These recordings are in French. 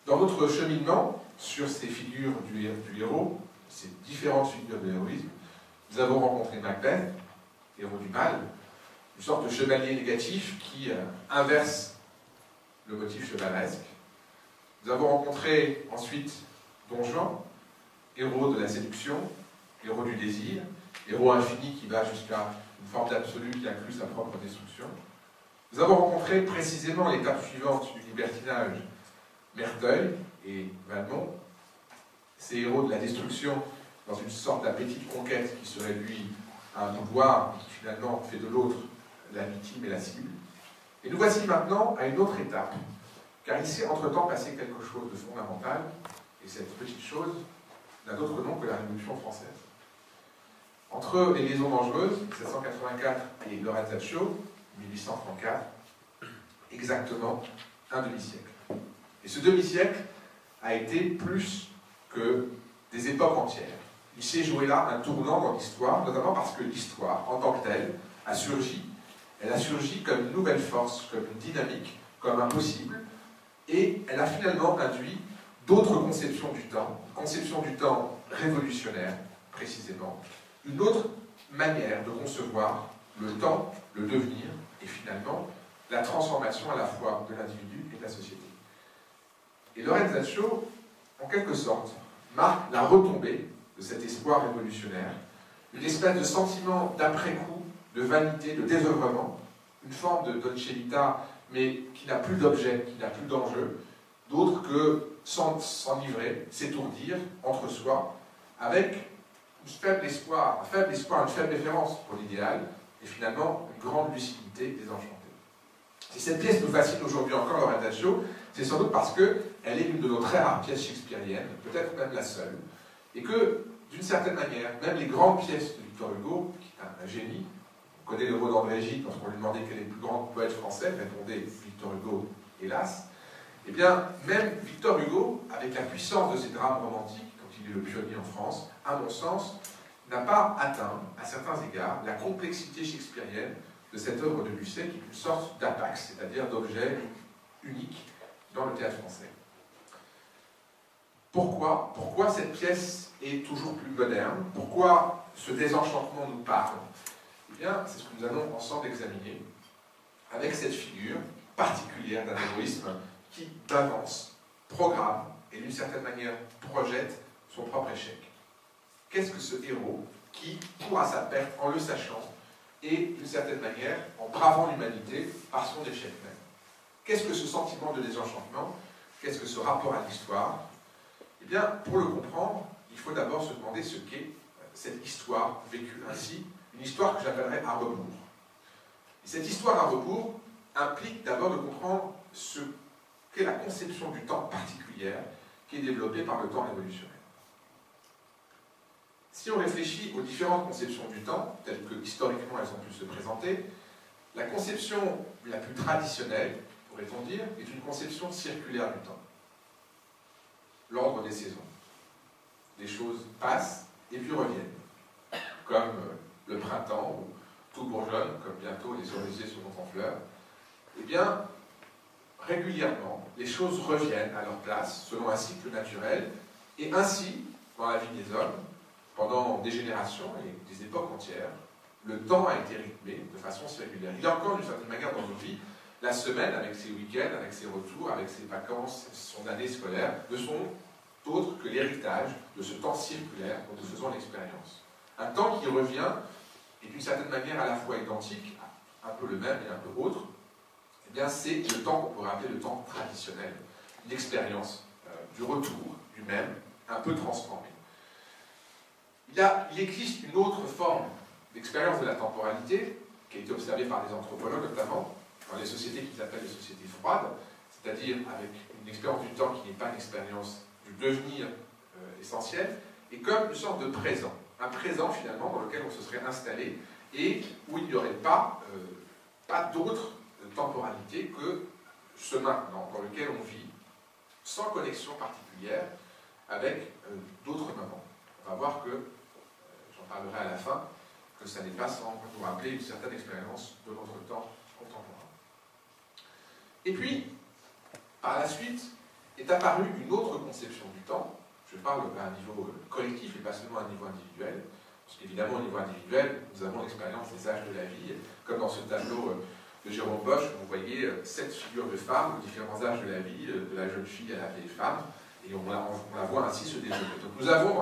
Dans notre cheminement sur ces figures du héros, ces différentes figures de l'héroïsme, nous avons rencontré Macbeth, héros du mal, une sorte de chevalier négatif qui inverse le motif chevaleresque. Nous avons rencontré ensuite Don Juan, héros de la séduction, héros du désir, héros infini qui va jusqu'à une forme d'absolu qui inclut sa propre destruction. Nous avons rencontré précisément l'étape suivante du libertinage, Merteuil et Valmont, ces héros de la destruction dans une sorte d'appétit de conquête qui se réduit à un pouvoir et qui finalement fait de l'autre la victime et la cible. Et nous voici maintenant à une autre étape, car il s'est entre-temps passé quelque chose de fondamental, et cette petite chose n'a d'autre nom que la Révolution française. Entre les liaisons dangereuses, 1784, et Lorenzaccio, 1834, exactement un demi-siècle. Et ce demi-siècle a été plus que des époques entières. Il s'est joué là un tournant dans l'histoire, notamment parce que l'histoire, en tant que telle, a surgi. Elle a surgi comme une nouvelle force, comme une dynamique, comme un possible, et elle a finalement induit d'autres conceptions du temps, une conception du temps révolutionnaire, précisément, une autre manière de concevoir le temps, le devenir, et finalement, la transformation à la fois de l'individu et de la société. Et Lorenzaccio, en quelque sorte, marque la retombée de cet espoir révolutionnaire, une espèce de sentiment d'après-coup, de vanité, de désœuvrement, une forme de dolce vita, mais qui n'a plus d'objet, qui n'a plus d'enjeu, d'autre que s'enivrer, s'étourdir entre soi, avec un faible espoir, une faible référence pour l'idéal, et finalement une grande lucidité désenchantée. Si cette pièce nous fascine aujourd'hui encore, Lorenzaccio, c'est sans doute parce qu'elle est l'une de nos très rares pièces shakespeariennes, peut-être même la seule, et que, d'une certaine manière, même les grandes pièces de Victor Hugo, qui est un génie, on connaît le mot d'André Gide, lorsqu'on lui demandait quel est le plus grand poète français, répondait Victor Hugo, hélas. Eh bien, même Victor Hugo, avec la puissance de ses drames romantiques, dont il est le pionnier en France, à mon sens, n'a pas atteint, à certains égards, la complexité shakespearienne de cette œuvre de Musset, qui est une sorte d'apax, c'est-à-dire d'objet unique dans le théâtre français. Pourquoi cette pièce est toujours plus moderne? Pourquoi ce désenchantement nous parle? Eh bien, c'est ce que nous allons ensemble examiner avec cette figure particulière d'un héroïsme qui, d'avance, programme et d'une certaine manière projette son propre échec. Qu'est-ce que ce héros qui court à sa perte en le sachant et, d'une certaine manière, en bravant l'humanité par son échec même? Qu'est-ce que ce sentiment de désenchantement? Qu'est-ce que ce rapport à l'histoire? Eh bien, pour le comprendre, il faut d'abord se demander ce qu'est cette histoire vécue ainsi, une histoire que j'appellerais à rebours. Et cette histoire à rebours implique d'abord de comprendre ce qu'est la conception du temps particulière qui est développée par le temps révolutionnaire. Si on réfléchit aux différentes conceptions du temps, telles que historiquement elles ont pu se présenter, la conception la plus traditionnelle, pourrait-on dire, est une conception circulaire du temps. L'ordre des saisons. Les choses passent et puis reviennent, comme le printemps, où tout bourgeonne, comme bientôt les cerisiers seront en fleurs. Eh bien, régulièrement, les choses reviennent à leur place, selon un cycle naturel, et ainsi, dans la vie des hommes, pendant des générations et des époques entières, le temps a été rythmé de façon régulière. Il y a encore, d'une certaine manière, dans nos vies, la semaine, avec ses week-ends, avec ses retours, avec ses vacances, son année scolaire, ne sont autres que l'héritage de ce temps circulaire dont nous faisons l'expérience. Un temps qui revient et d'une certaine manière à la fois identique, un peu le même et un peu autre, eh bien c'est le temps qu'on pourrait appeler le temps traditionnel, une expérience du retour du même, un peu transformée. Il existe une autre forme d'expérience de la temporalité, qui a été observée par des anthropologues notamment, dans les sociétés qu'ils appellent les sociétés froides, c'est-à-dire avec une expérience du temps qui n'est pas une expérience du devenir essentiel, et comme une sorte de présent. Un présent finalement dans lequel on se serait installé et où il n'y aurait pas d'autre temporalité que ce maintenant, dans lequel on vit, sans connexion particulière avec d'autres moments. On va voir que, j'en parlerai à la fin, que ça n'est pas sans nous rappeler une certaine expérience de notre temps contemporain. Et puis, par la suite, est apparue une autre conception du temps. Je parle à un niveau collectif et pas seulement à un niveau individuel. Parce qu'évidemment, au niveau individuel, nous avons l'expérience des âges de la vie. Comme dans ce tableau de Jérôme Bosch, vous voyez 7 figures de femmes aux différents âges de la vie, de la jeune fille à la vieille femme. Et on la voit ainsi se développer. Donc nous avons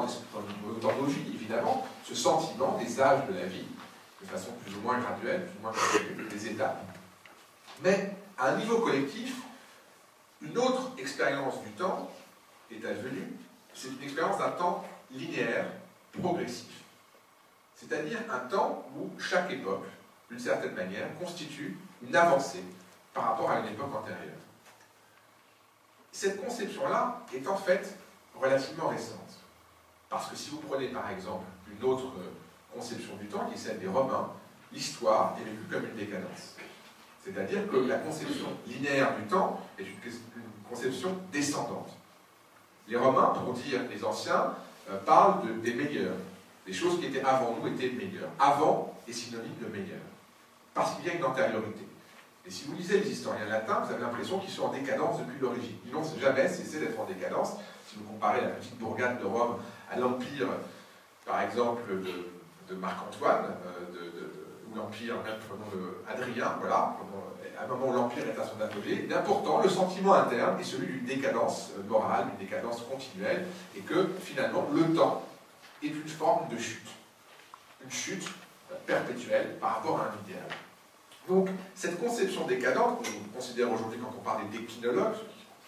dans nos vies, évidemment, ce sentiment des âges de la vie, de façon plus ou moins graduelle, plus ou moins continue, des étapes. Mais à un niveau collectif, une autre expérience du temps est advenue. C'est une expérience d'un temps linéaire, progressif. C'est-à-dire un temps où chaque époque, d'une certaine manière, constitue une avancée par rapport à une époque antérieure. Cette conception-là est en fait relativement récente. Parce que si vous prenez par exemple une autre conception du temps, qui est celle des Romains, l'histoire est vécue comme une décadence. C'est-à-dire que la conception linéaire du temps est une conception descendante. Les Romains, pour dire les anciens, parlent des meilleurs. Les choses qui étaient avant nous étaient meilleures. Avant est synonyme de meilleur. Parce qu'il y a une antériorité. Et si vous lisez les historiens latins, vous avez l'impression qu'ils sont en décadence depuis l'origine. Ils n'ont jamais cessé d'être en décadence. Si vous comparez la petite bourgade de Rome à l'empire, par exemple, de Marc-Antoine, ou l'empire, même prenons Adrien, voilà, à un moment où l'empire est à son apogée, bien pourtant, le sentiment interne est celui d'une décadence morale, d'une décadence continuelle, et que finalement, le temps est une forme de chute. Une chute perpétuelle par rapport à un idéal. Donc, cette conception décadente, qu'on considère aujourd'hui quand on parle des déclinologues,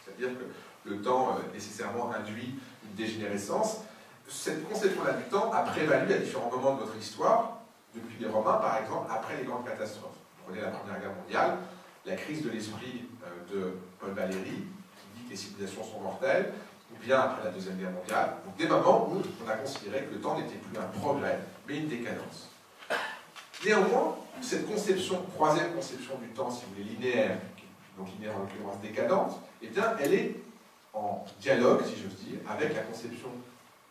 c'est-à-dire que le temps nécessairement induit une dégénérescence, cette conception-là du temps a prévalu à différents moments de notre histoire, depuis les Romains par exemple, après les grandes catastrophes. Prenez la Première Guerre mondiale, la crise de l'esprit de Paul Valéry, qui dit que les civilisations sont mortelles, ou bien après la Deuxième Guerre mondiale, donc des moments où on a considéré que le temps n'était plus un progrès, mais une décadence. Néanmoins, cette conception, troisième conception du temps, si vous voulez, linéaire, donc linéaire en l'occurrence décadente, eh bien, elle est en dialogue, si j'ose dire, avec la conception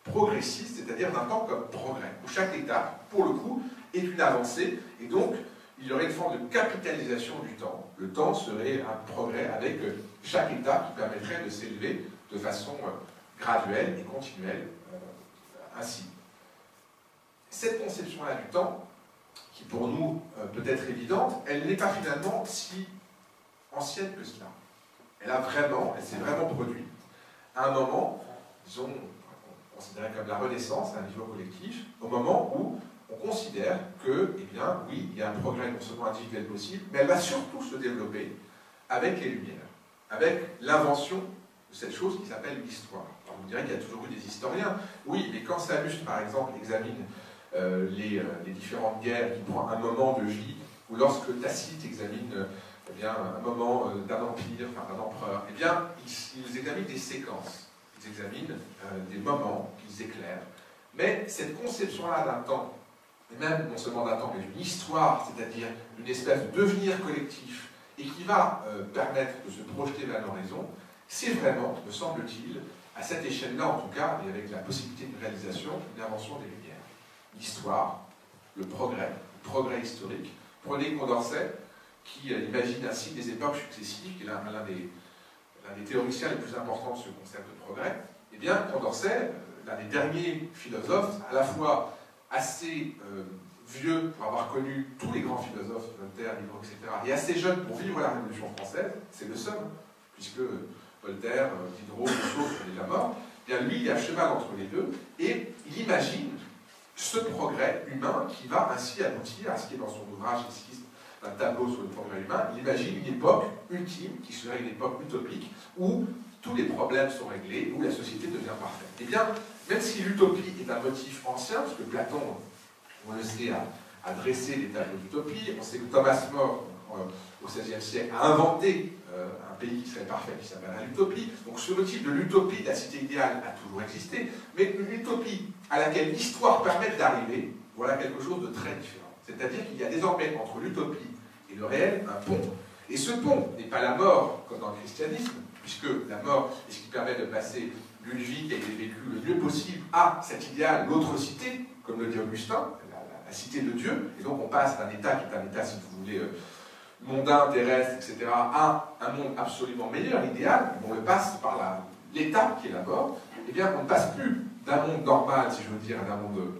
progressiste, c'est-à-dire d'un temps comme progrès, où chaque étape, pour le coup, est une avancée, et donc il y aurait une forme de capitalisation du temps. Le temps serait un progrès avec chaque étape qui permettrait de s'élever de façon graduelle et continuelle, ainsi. Cette conception-là du temps, qui pour nous peut être évidente, elle n'est pas finalement si ancienne que cela. Elle s'est vraiment produite à un moment, disons, considéré comme la Renaissance à un niveau collectif, au moment où on considère que, eh bien, oui, il y a un progrès non seulement individuel possible, mais elle va surtout se développer avec les Lumières, avec l'invention de cette chose qui s'appelle l'histoire. Alors vous direz qu'il y a toujours eu des historiens, oui, mais quand Salluste, par exemple, examine les différentes guerres, qui prend un moment de vie, ou lorsque Tacite examine eh bien, un moment d'un empire, enfin d'un empereur, eh bien, ils examinent des séquences, ils examinent des moments qu'ils éclairent. Mais cette conception-là d'un temps, et même non seulement d'un temps, mais d'une histoire, c'est-à-dire d'une espèce de devenir collectif, et qui va permettre de se projeter vers l'horizon, c'est vraiment, me semble-t-il, à cette échelle-là en tout cas, et avec la possibilité de réalisation, une invention des Lumières. L'histoire, le progrès historique. Prenez Condorcet, qui imagine ainsi des époques successives, qui est l'un des théoriciens les plus importants de ce concept de progrès. Eh bien, Condorcet, l'un des derniers philosophes, à la fois assez vieux pour avoir connu tous les grands philosophes, Voltaire, Diderot, etc., et assez jeune pour vivre la Révolution française, c'est le seul, puisque Voltaire, Diderot, Rousseau sont déjà morts, eh bien lui, il est à cheval entre les deux, et il imagine ce progrès humain qui va ainsi aboutir à ce qui est dans son ouvrage Esquisse d'un tableau sur le progrès humain. Il imagine une époque ultime, qui serait une époque utopique, où tous les problèmes sont réglés, où la société devient parfaite. Eh bien, même si l'utopie est un motif ancien, parce que Platon, on le sait, a dressé des tableaux d'utopie, on sait que Thomas More, au XVIe siècle, a inventé un pays qui serait parfait, qui s'appelle l'utopie. Donc ce motif de l'utopie, de la cité idéale, a toujours existé, mais une utopie à laquelle l'histoire permet d'arriver, voilà quelque chose de très différent. C'est-à-dire qu'il y a désormais entre l'utopie et le réel un pont. Et ce pont n'est pas la mort, comme dans le christianisme, puisque la mort est ce qui permet de passer d'une vie qui a été vécue le mieux possible à cet idéal, l'autre cité, comme le dit Augustin, la cité de Dieu, et donc on passe d'un état qui est un état, si vous voulez, mondain, terrestre, etc., à un monde absolument meilleur, idéal, on le passe par l'étape qui est la mort, eh bien, on ne passe plus d'un monde normal, si je veux dire, d'un monde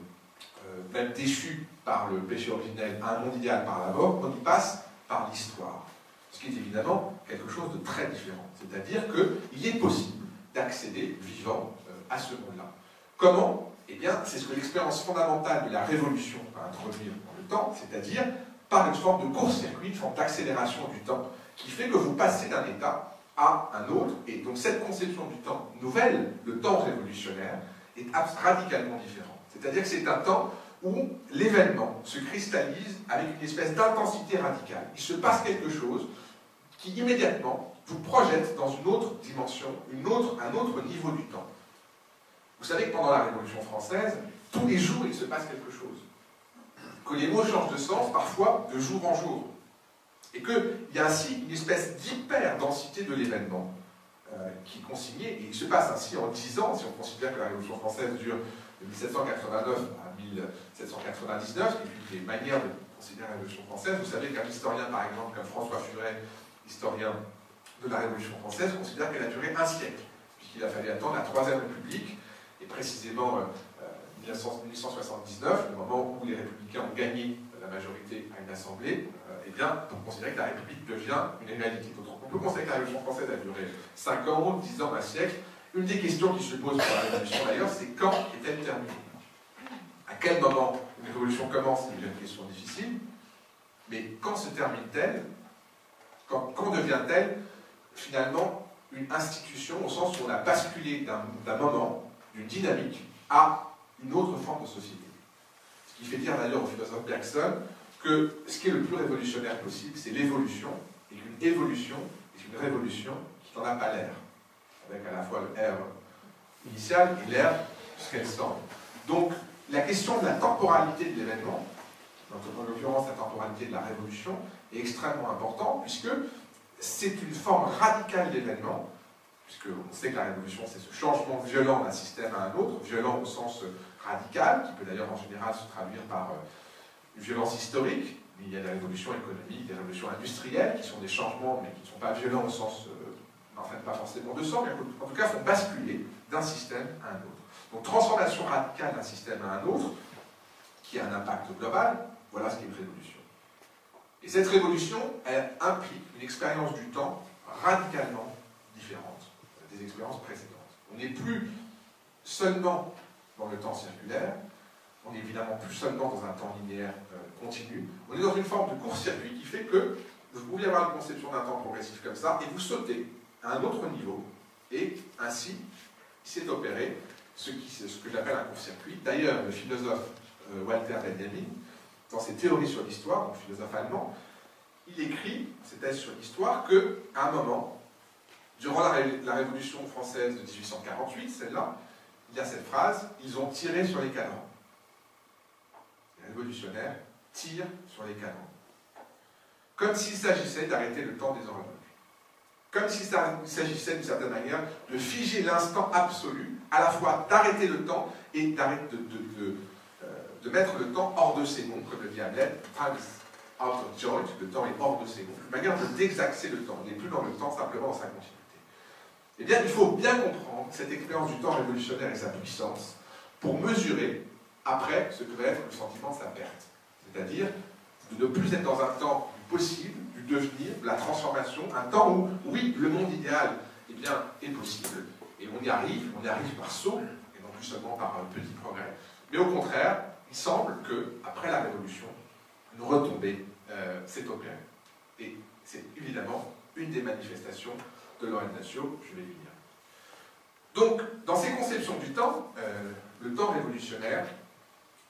même déchu par le péché originel, à un monde idéal par la mort, on y passe par l'histoire. Ce qui est évidemment quelque chose de très différent. C'est-à-dire qu'il est possible d'accéder, vivant, à ce monde-là. Comment? Eh bien, c'est ce que l'expérience fondamentale de la Révolution va introduire dans le temps, c'est-à-dire par une forme de court-circuit, une forme d'accélération du temps, qui fait que vous passez d'un état à un autre, et donc cette conception du temps nouvelle, le temps révolutionnaire, est radicalement différente. C'est-à-dire que c'est un temps où l'événement se cristallise avec une espèce d'intensité radicale. Il se passe quelque chose qui immédiatement vous projette dans une autre dimension, un autre niveau du temps. Vous savez que pendant la Révolution française, tous les jours il se passe quelque chose. Que les mots changent de sens parfois de jour en jour. Et qu'il y a ainsi une espèce d'hyper-densité de l'événement qui est consignée. Et il se passe ainsi en 10 ans, si on considère que la Révolution française dure de 1789 à 1799, et puis les manières de considérer la Révolution française. Vous savez qu'un historien, par exemple, comme François Furet, historien de la Révolution française, considère qu'elle a duré un siècle, puisqu'il a fallu attendre la Troisième République, et précisément 1879, le moment où les Républicains ont gagné la majorité à une assemblée, eh bien, pour considérer que la République devient une réalité. On peut considérer que la Révolution française a duré 5 ans, 10 ans, un siècle. Une des questions qui se pose pour la Révolution d'ailleurs, c'est quand est-elle terminée? À quel moment une révolution commence? C'est une question difficile. Mais quand se termine-t-elle? Quand devient-elle finalement une institution, au sens où on a basculé d'un moment, d'une dynamique, à une autre forme de société? Ce qui fait dire d'ailleurs au philosophe Bergson que ce qui est le plus révolutionnaire possible, c'est l'évolution, et qu'une évolution est une révolution qui n'en a pas l'air, avec à la fois le R initial et l'air de ce qu'elle semble. Donc, la question de la temporalité de l'événement, en l'occurrence la temporalité de la révolution, est extrêmement importante, puisque c'est une forme radicale d'événement, puisqu'on sait que la révolution, c'est ce changement violent d'un système à un autre, violent au sens radical, qui peut d'ailleurs en général se traduire par une violence historique. Il y a des révolutions économiques, des révolutions industrielles, qui sont des changements, mais qui ne sont pas violents au sens, enfin pas forcément de sang, mais en tout cas font basculer d'un système à un autre. Donc transformation radicale d'un système à un autre, qui a un impact global, voilà ce qu'est une révolution. Et cette révolution, elle implique une expérience du temps radicalement différente des expériences précédentes. On n'est plus seulement dans le temps circulaire, on n'est évidemment plus seulement dans un temps linéaire continu, on est dans une forme de court-circuit qui fait que vous pouvez avoir une conception d'un temps progressif comme ça, et vous sautez à un autre niveau, et ainsi, il s'est opéré ce que j'appelle un court-circuit. D'ailleurs, le philosophe Walter Benjamin, dans ses théories sur l'histoire, donc philosophe allemand, il écrit, ses thèses sur l'histoire, qu'à un moment, durant la Révolution française de 1848, celle-là, il y a cette phrase, ils ont tiré sur les cadrans. Les révolutionnaires tirent sur les cadrans. Comme s'il s'agissait d'arrêter le temps des horloges. Comme s'il s'agissait d'une certaine manière de figer l'instant absolu, à la fois d'arrêter le temps et de mettre le temps hors de ses gonds, comme le dit Hamlet, time is out of joint, le temps est hors de ses gonds. Une manière de désaxer le temps, on n'est plus dans le temps, simplement dans sa continuité. Eh bien, il faut bien comprendre cette expérience du temps révolutionnaire et sa puissance pour mesurer, après, ce que va être le sentiment de sa perte. C'est-à-dire de ne plus être dans un temps du possible, du devenir, de la transformation, un temps où, oui, le monde idéal eh bien, est possible, et on y arrive par saut, et non plus seulement par petits progrès, mais au contraire, il semble qu'après la Révolution, une retombée s'est opérée. Et c'est évidemment une des manifestations de l'orientation, je vais y venir. Donc, dans ces conceptions du temps, le temps révolutionnaire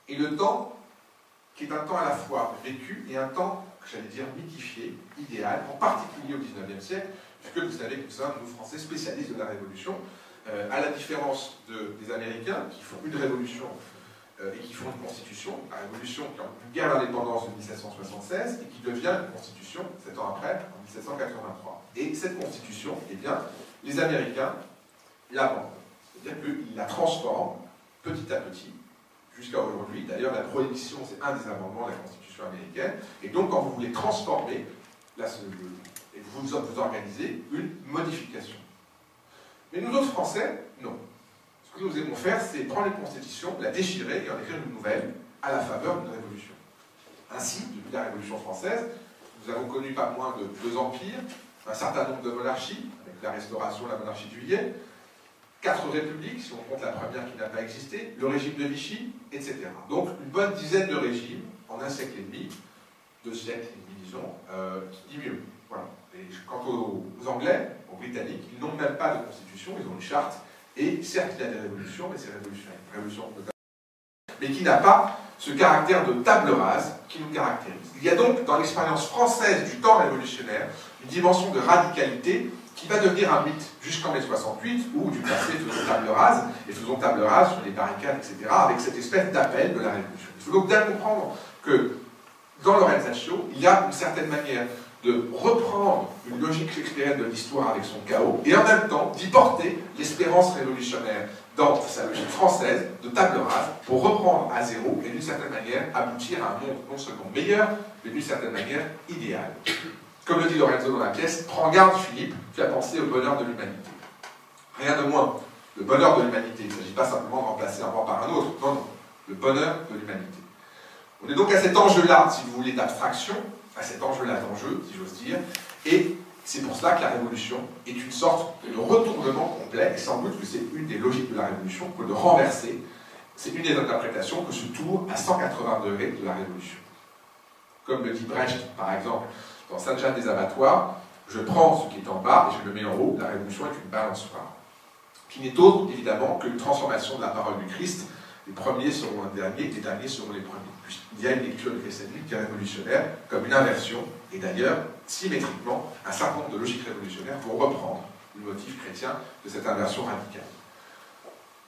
est le temps qui est un temps à la fois vécu et un temps, j'allais dire, mythifié, idéal, en particulier au XIXe siècle, puisque vous savez que nous sommes, nous Français, spécialistes de la Révolution, à la différence des Américains, qui font une révolution et qui font une constitution, la Révolution qui a une guerre d'indépendance de 1776 et qui devient une constitution, 7 ans après, en 1783. Et cette constitution, eh bien, les Américains l'abandonnent. C'est-à-dire qu'ils la transforment petit à petit, jusqu'à aujourd'hui. D'ailleurs, la prohibition, c'est un des amendements de la Constitution américaine. Et donc, quand vous voulez transformer et vous organisez une modification. Mais nous autres Français, non. Ce que nous aimons faire, c'est prendre une constitution, la déchirer et en écrire une nouvelle à la faveur d'une révolution. Ainsi, depuis la Révolution française, nous avons connu pas moins de 2 empires, un certain nombre de monarchies, avec la Restauration, la monarchie de Juillet, 4 républiques, si on compte la première qui n'a pas existé, le régime de Vichy, etc. Donc une bonne dizaine de régimes en un siècle et demi, 2 siècles et demi, disons, qui dit mieux. Voilà. Et quant aux Anglais, aux Britanniques, ils n'ont même pas de constitution, ils ont une charte, et certes il y a des révolutions, mais c'est révolution mais qui n'a pas ce caractère de table rase qui nous caractérise. Il y a donc dans l'expérience française du temps révolutionnaire une dimension de radicalité qui va devenir un mythe jusqu'en mai 68, où du passé faisons table rase, et faisons table rase sur les barricades, etc., avec cette espèce d'appel de la révolution. Il faut donc bien comprendre que dans l'Orientatio, il y a une certaine manière de reprendre une logique shakespearienne de l'histoire avec son chaos, et en même temps d'y porter l'espérance révolutionnaire dans sa logique française de table rase pour reprendre à zéro et d'une certaine manière aboutir à un monde non seulement meilleur, mais d'une certaine manière idéal. Comme le dit Lorenzo dans la pièce, prends garde Philippe, tu as pensé au bonheur de l'humanité. Rien de moins. Le bonheur de l'humanité, il ne s'agit pas simplement de remplacer un roi par un autre, non, non, le bonheur de l'humanité. On est donc à cet enjeu-là, si vous voulez, d'abstraction, à cet enjeu-là d'enjeu, si j'ose dire, et c'est pour cela que la révolution est une sorte de retournement complet, et sans doute que c'est une des logiques de la révolution, que de renverser, c'est une des interprétations que ce tour à 180 degrés de la révolution. Comme le dit Brecht, par exemple, dans Sainte-Jeanne des Abattoirs, je prends ce qui est en bas et je le mets en haut, la révolution est une balançoire, qui n'est autre, évidemment, que une transformation de la parole du Christ. Les premiers seront les derniers, les derniers seront les premiers. Il y a une lecture de Christianisme qui est révolutionnaire, comme une inversion, et d'ailleurs, symétriquement, un certain nombre de logiques révolutionnaires pour reprendre le motif chrétien de cette inversion radicale.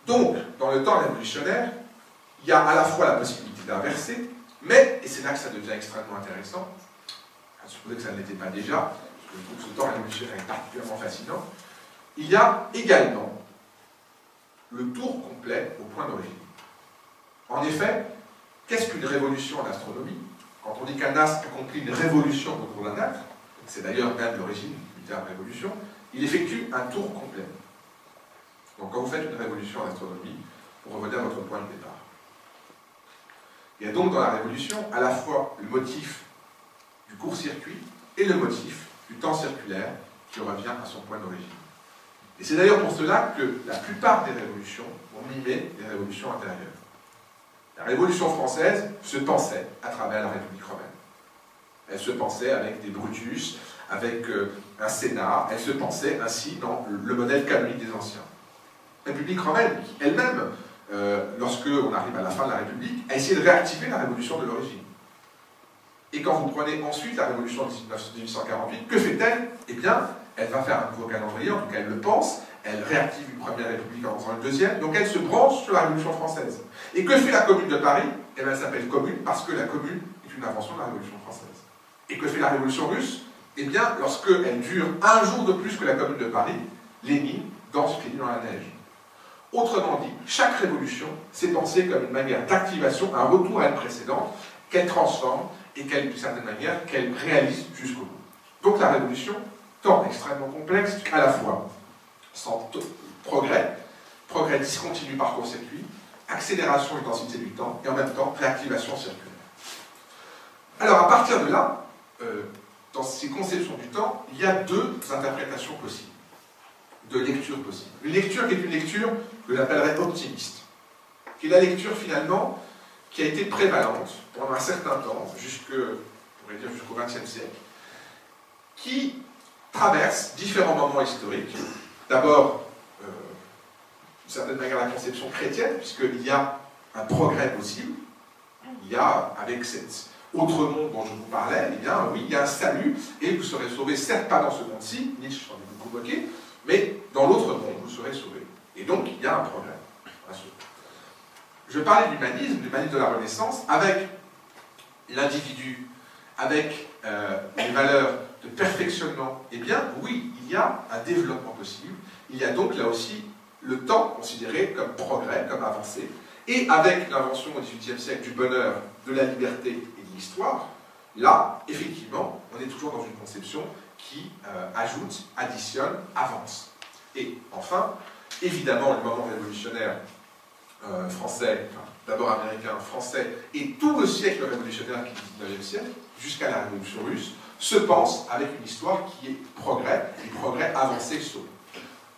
Donc, dans le temps révolutionnaire, il y a à la fois la possibilité d'inverser, mais, et c'est là que ça devient extrêmement intéressant, à supposer que ça ne l'était pas déjà, parce que je trouve que ce temps révolutionnaire est particulièrement fascinant, il y a également le tour complet au point d'origine. En effet, qu'est-ce qu'une révolution en astronomie? Quand on dit qu'un astre accomplit une révolution autour d'un astre, c'est d'ailleurs même l'origine du terme révolution, il effectue un tour complet. Donc quand vous faites une révolution en astronomie, vous revenez à votre point de départ. Il y a donc dans la révolution à la fois le motif du court-circuit et le motif du temps circulaire qui revient à son point d'origine. Et c'est d'ailleurs pour cela que la plupart des révolutions ont mimé des révolutions intérieures. La Révolution française se pensait à travers la République romaine. Elle se pensait avec des Brutus, avec un Sénat, elle se pensait ainsi dans le modèle canonique des anciens. La République romaine, qui elle-même, lorsque on arrive à la fin de la République, a essayé de réactiver la Révolution de l'origine. Et quand vous prenez ensuite la Révolution de 1848, que fait-elle? Eh bien, elle va faire un nouveau calendrier, en tout cas elle le pense, elle réactive une première République en faisant une deuxième, donc elle se branche sur la Révolution française. Et que fait la Commune de Paris? Eh bien, elle s'appelle Commune parce que la Commune est une invention de la Révolution française. Et que fait la Révolution russe? Eh bien, lorsqu'elle dure un jour de plus que la Commune de Paris, Lénine danse pieds nus dans la neige. Autrement dit, chaque révolution s'est pensée comme une manière d'activation, un retour à une précédente, qu'elle transforme et qu'elle, d'une certaine manière, qu'elle réalise jusqu'au bout. Donc la révolution, tant extrêmement complexe, à la fois sans progrès discontinu par court-circuit, accélération et densité du temps, et en même temps réactivation circulaire. Alors à partir de là, dans ces conceptions du temps, il y a deux interprétations possibles, deux lectures possibles. Une lecture qui est une lecture que j'appellerais optimiste, qui est la lecture finalement qui a été prévalente pendant un certain temps, jusqu'au XXe siècle, qui traverse différents moments historiques. D'abord, d'une certaine manière, la conception chrétienne, puisqu'il y a un progrès possible. Il y a, avec cet autre monde dont je vous parlais, eh bien, oui, il y a un salut, et vous serez sauvés, certes pas dans ce monde-ci, Nietzsche en est beaucoup moqué, mais dans l'autre monde, vous serez sauvés. Et donc, il y a un progrès. Je parlais de l'humanisme de la Renaissance, avec l'individu, avec les valeurs de perfectionnement. Eh bien, oui, il y a un développement possible. Il y a donc là aussi le temps considéré comme progrès, comme avancée. Et avec l'invention au XVIIIe siècle du bonheur, de la liberté et de l'histoire, Là, effectivement, on est toujours dans une conception qui ajoute, additionne, avance. Et enfin, évidemment, le moment révolutionnaire français, enfin, d'abord américain, français, et tout le siècle révolutionnaire qui est le 19e siècle, jusqu'à la Révolution russe, se pense avec une histoire qui est progrès, et progrès avancé saut.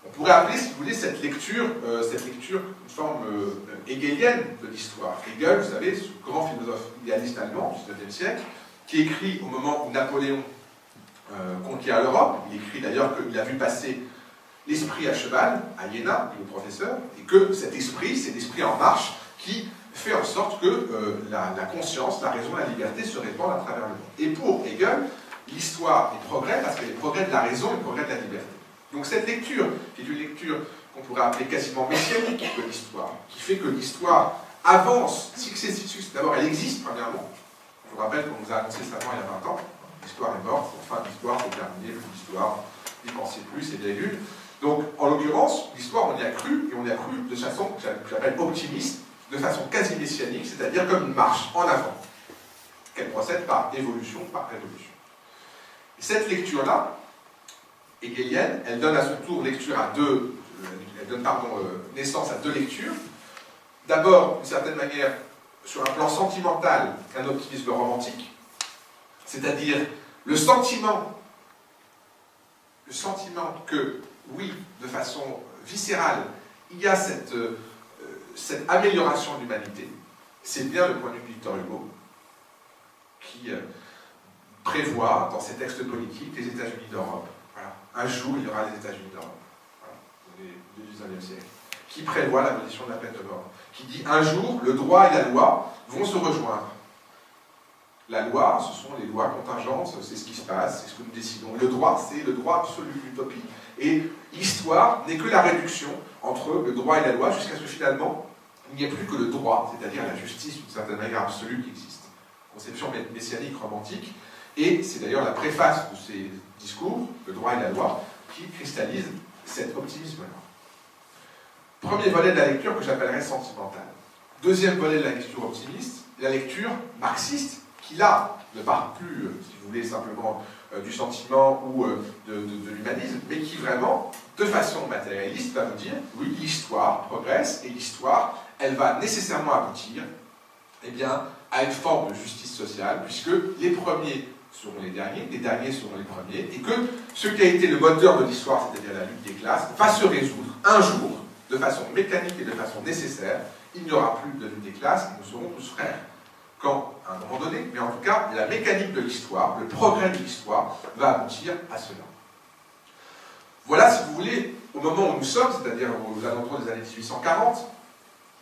On pourrait appeler, si vous voulez, cette lecture une forme hegelienne de l'histoire. Hegel, vous savez, ce grand philosophe idéaliste allemand du 19e siècle, qui écrit au moment où Napoléon conquiert l'Europe. Il écrit d'ailleurs qu'il a vu passer l'esprit à cheval, à Iéna, le professeur, et que cet esprit, c'est l'esprit en marche qui fait en sorte que la conscience, la raison, la liberté se répandent à travers le monde. Et pour Hegel, l'histoire est progrès parce qu'elle est progrès de la raison et progrès de la liberté. Donc cette lecture, qui est une lecture qu'on pourrait appeler quasiment messianique de l'histoire, qui fait que l'histoire avance, d'abord elle existe premièrement. Je vous rappelle qu'on nous a annoncé ça il y a 20 ans, l'histoire est morte, enfin l'histoire c'est terminé, l'histoire, n'y pensez plus, c'est virgule. Donc en l'occurrence, l'histoire on y a cru, et on y a cru de façon que j'appelle optimiste, de façon quasi messianique, c'est-à-dire comme une marche en avant, qu'elle procède par évolution, par révolution. Et cette lecture-là, hegelienne, elle donne à son tour naissance à deux lectures. D'abord, d'une certaine manière, sur un plan sentimental, un optimisme romantique, c'est-à-dire le sentiment que, oui, de façon viscérale, il y a cette amélioration de l'humanité. C'est bien le point de vue de Victor Hugo, qui prévoit dans ses textes politiques les États-Unis d'Europe. Voilà. Un jour, il y aura les États-Unis d'Europe, voilà, du XIXe siècle, qui prévoit l'abolition de la peine de mort, qui dit un jour, le droit et la loi vont se rejoindre. La loi, ce sont les lois contingentes, c'est ce qui se passe, c'est ce que nous décidons. Le droit, c'est le droit absolu, l'utopie. Et l'histoire n'est que la réduction entre le droit et la loi, jusqu'à ce que finalement, il n'y ait plus que le droit, c'est-à-dire la justice, d'une certaine manière absolue, qui existe. Conception messianique, romantique, et c'est d'ailleurs la préface de ces discours, le droit et la loi, qui cristallise cet optimisme-là. Premier volet de la lecture que j'appellerais sentimentale. Deuxième volet de la lecture optimiste, la lecture marxiste, qui là ne part plus, si vous voulez, simplement du sentiment ou de l'humanisme, mais qui vraiment, de façon matérialiste, va vous dire, oui, l'histoire progresse, et l'histoire, elle va nécessairement aboutir, eh bien, à une forme de justice sociale, puisque les premiers seront les derniers seront les premiers, et que ce qui a été le moteur de l'histoire, c'est-à-dire la lutte des classes, va se résoudre un jour, de façon mécanique et de façon nécessaire. Il n'y aura plus de lutte des classes, nous serons tous frères. Quand, à un moment donné, mais en tout cas, la mécanique de l'histoire, le progrès de l'histoire, va aboutir à cela. Voilà, si vous voulez, au moment où nous sommes, c'est-à-dire aux alentours des années 1840,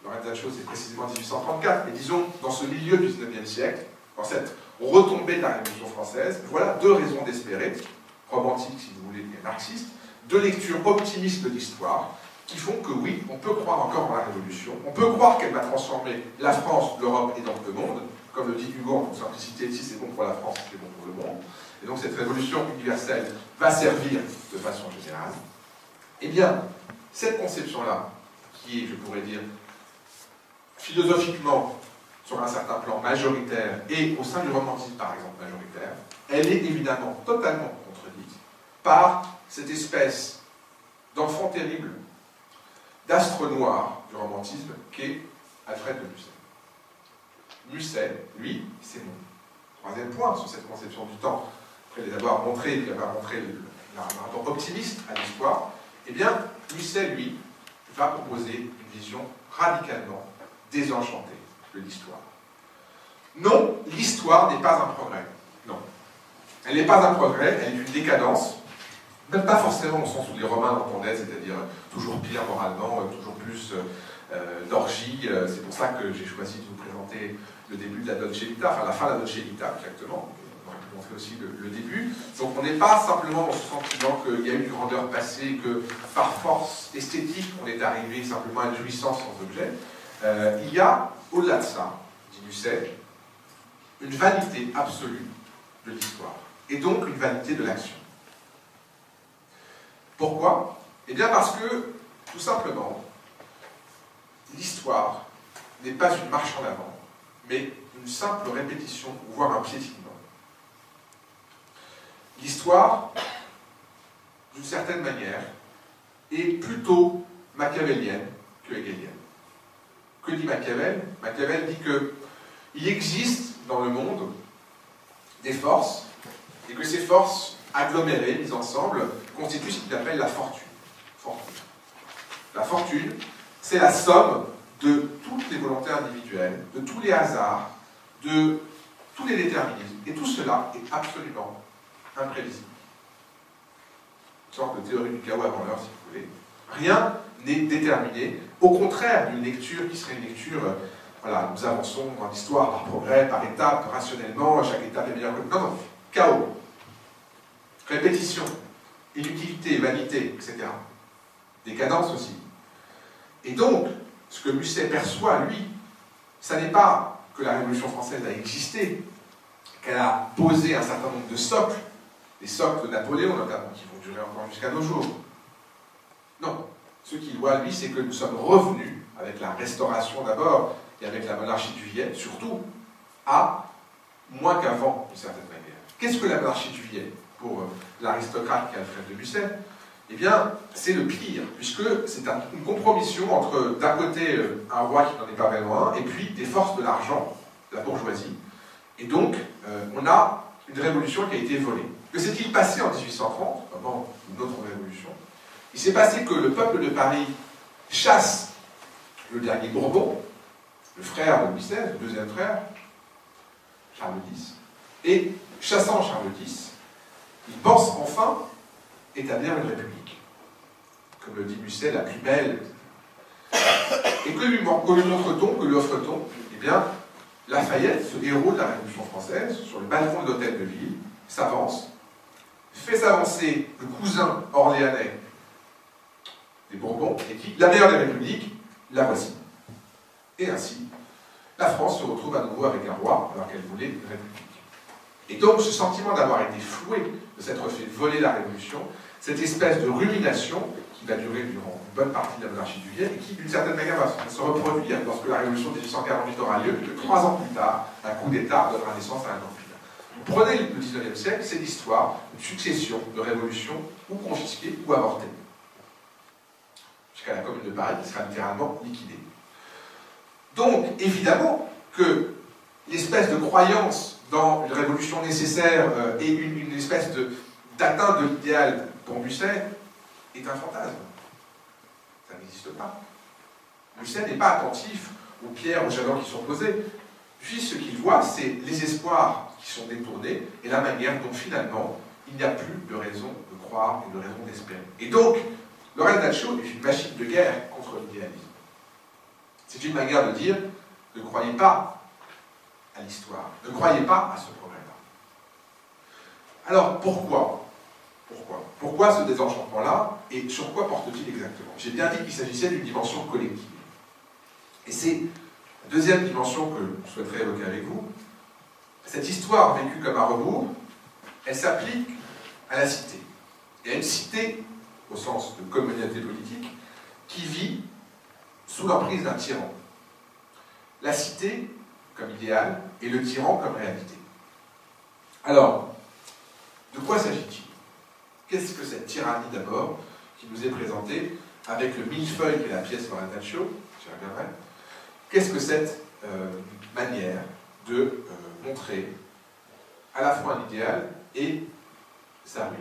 Lorenz Zacho, c'est précisément 1834, mais disons, dans ce milieu du XIXe siècle, dans cette retombée de la Révolution française, voilà deux raisons d'espérer, romantiques si vous voulez, et marxistes, deux lectures optimistes de l'histoire, qui font que oui, on peut croire encore en la Révolution, on peut croire qu'elle va transformer la France, l'Europe et donc le monde, comme le dit Hugo en toute simplicité, si c'est bon pour la France, c'est bon pour le monde, et donc cette révolution universelle va servir de façon générale. Eh bien, cette conception-là, qui est, je pourrais dire, philosophiquement, sur un certain plan majoritaire, et au sein du romantisme, par exemple, majoritaire, elle est évidemment totalement contredite par cette espèce d'enfant terrible, d'astre noir du romantisme, qu'est Alfred de Musset. Musset, lui, c'est mon troisième point sur cette conception du temps, après les avoir montré, puis avoir montré le rapport optimiste à l'histoire, eh bien, Musset, lui, va proposer une vision radicalement désenchantée de l'histoire. Non, l'histoire n'est pas un progrès. Non. Elle n'est pas un progrès, elle est une décadence, même pas forcément au sens où les Romains l'entendaient, c'est-à-dire toujours pire moralement, toujours plus d'orgie. C'est pour ça que j'ai choisi de vous présenter le début de la Dolce Vita, enfin la fin de la Dolce Vita, exactement. On aurait pu montrer aussi le début. Donc on n'est pas simplement dans ce sentiment qu'il y a eu une grandeur passée, que par force esthétique, on est arrivé simplement à une jouissance sans objet. Il y a, au-delà de ça, dit Musset, une vanité absolue de l'histoire, et donc une vanité de l'action. Pourquoi? Eh bien parce que, tout simplement, l'histoire n'est pas une marche en avant, mais une simple répétition, voire un piétinement l'histoire, d'une certaine manière, est plutôt machiavélienne que hegelienne. Que dit Machiavel? Machiavel dit qu'il existe dans le monde des forces, et que ces forces agglomérées, mises ensemble, constituent ce qu'il appelle la fortune. La fortune, c'est la somme de toutes les volontés individuelles, de tous les hasards, de tous les déterminismes. Et tout cela est absolument imprévisible. Une sorte de théorie du chaos avant l'heure, si vous voulez. Rien n'est déterminé, au contraire d'une lecture qui serait une lecture, voilà, nous avançons dans l'histoire par progrès, par étapes, rationnellement, chaque étape est meilleure que l'autre. Non, non, chaos, répétition, inutilité, vanité, etc. Décadence aussi. Et donc, ce que Musset perçoit, lui, ça n'est pas que la Révolution française a existé, qu'elle a posé un certain nombre de socles, les socles de Napoléon notamment, qui vont durer encore jusqu'à nos jours. Non. Ce qu'il voit, lui, c'est que nous sommes revenus, avec la Restauration d'abord, et avec la monarchie de Juillet, surtout, à moins qu'avant, d'une certaine manière. Qu'est-ce que la monarchie de Juillet, pour l'aristocrate qui est Alfred de Musset? Eh bien, c'est le pire, puisque c'est une compromission entre, d'un côté, un roi qui n'en est pas vraiment un, et puis des forces de l'argent, de la bourgeoisie. Et donc, on a une révolution qui a été volée. Que s'est-il passé en 1830, avant une autre révolution? Il s'est passé que le peuple de Paris chasse le dernier Bourbon, le frère de Louis XVI, le deuxième frère, Charles X, et chassant Charles X, il pense enfin établir une république. Comme le dit Musset, la plus belle. Et que lui montre-t-on, que lui offre-t-on? Eh bien, Lafayette, ce héros de la Révolution française, sur le balcon de l'hôtel de ville, s'avance, fait s'avancer le cousin orléanais des Bourbons, et dit, la meilleure des républiques, la voici. Et ainsi, la France se retrouve à nouveau avec un roi, alors qu'elle voulait une république. Et donc, ce sentiment d'avoir été floué, de s'être fait voler la Révolution, cette espèce de rumination qui va durer durant une bonne partie de la monarchie de Juillet, et qui, d'une certaine manière, va se reproduire lorsque la Révolution de 1848 aura lieu, et que 3 ans plus tard, un coup d'État donnera naissance à un empire. Vous prenez le 19e siècle, c'est l'histoire d'une succession de révolutions ou confisquées ou avortées. Jusqu'à la Commune de Paris qui sera littéralement liquidée. Donc, évidemment, que l'espèce de croyance dans une révolution nécessaire et une espèce d'atteinte de l'idéal pour Musset est un fantasme. Ça n'existe pas. Musset n'est pas attentif aux pierres, aux jalons qui sont posés. Puis ce qu'il voit, c'est les espoirs qui sont détournés et la manière dont finalement il n'y a plus de raison de croire et de raison d'espérer. Et donc, Lorenzaccio est une machine de guerre contre l'idéalisme. C'est une manière de dire, ne croyez pas à l'histoire, ne croyez pas à ce progrès-là. Alors, pourquoi? Pourquoi ce désenchantement-là, et sur quoi porte-t-il exactement? J'ai bien dit qu'il s'agissait d'une dimension collective. Et c'est la deuxième dimension que je souhaiterais évoquer avec vous. Cette histoire vécue comme un rebours, elle s'applique à la cité. Et à une cité, au sens de communauté politique, qui vit sous l'emprise d'un tyran. La cité comme idéal et le tyran comme réalité. Alors, de quoi s'agit-il? Qu'est-ce que cette tyrannie d'abord, qui nous est présentée, avec le millefeuille qui est la pièce Lorenzaccio, j'y reviendrai, qu'est-ce que cette manière de montrer à la fois un idéal et sa ruine?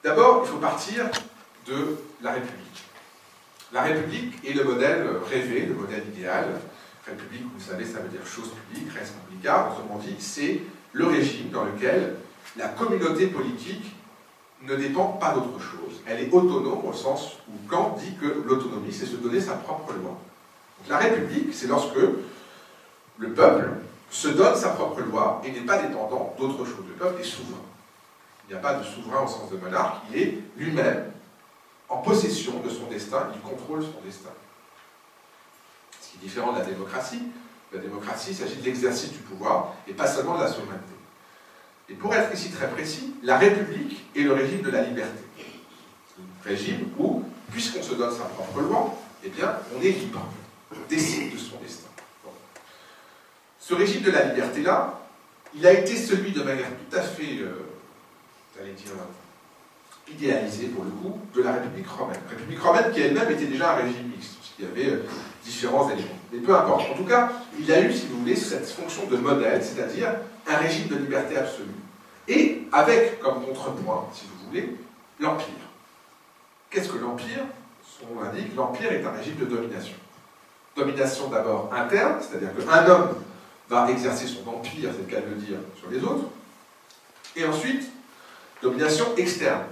D'abord, il faut partir de la République. La République est le modèle rêvé, le modèle idéal. République, vous savez, ça veut dire chose publique, res publica. Autrement dit, c'est le régime dans lequel la communauté politique ne dépend pas d'autre chose. Elle est autonome au sens où Kant dit que l'autonomie, c'est se donner sa propre loi. Donc, la République, c'est lorsque le peuple se donne sa propre loi et n'est pas dépendant d'autre chose. Le peuple est souverain. Il n'y a pas de souverain au sens de monarque, il est lui-même en possession de son destin, il contrôle son destin. Ce qui est différent de la démocratie. La démocratie, il s'agit de l'exercice du pouvoir et pas seulement de la souveraineté. Et pour être ici très précis, la République est le régime de la liberté. Un régime où, puisqu'on se donne sa propre loi, eh bien, on est libre, on décide de son destin. Bon. Ce régime de la liberté-là, il a été celui de manière tout à fait, j'allais dire, idéalisé pour le coup, de la République romaine. La République romaine qui elle-même était déjà un régime mixte, puisqu'il y avait différents éléments. Mais peu importe. En tout cas, il a eu, si vous voulez, cette fonction de modèle, c'est-à-dire un régime de liberté absolue. Et avec, comme contrepoint, si vous voulez, l'Empire. Qu'est-ce que l'Empire? Son nom l'indique, l'Empire est un régime de domination. Domination d'abord interne, c'est-à-dire qu'un homme va exercer son empire, c'est le cas de le dire, sur les autres. Et ensuite, domination externe,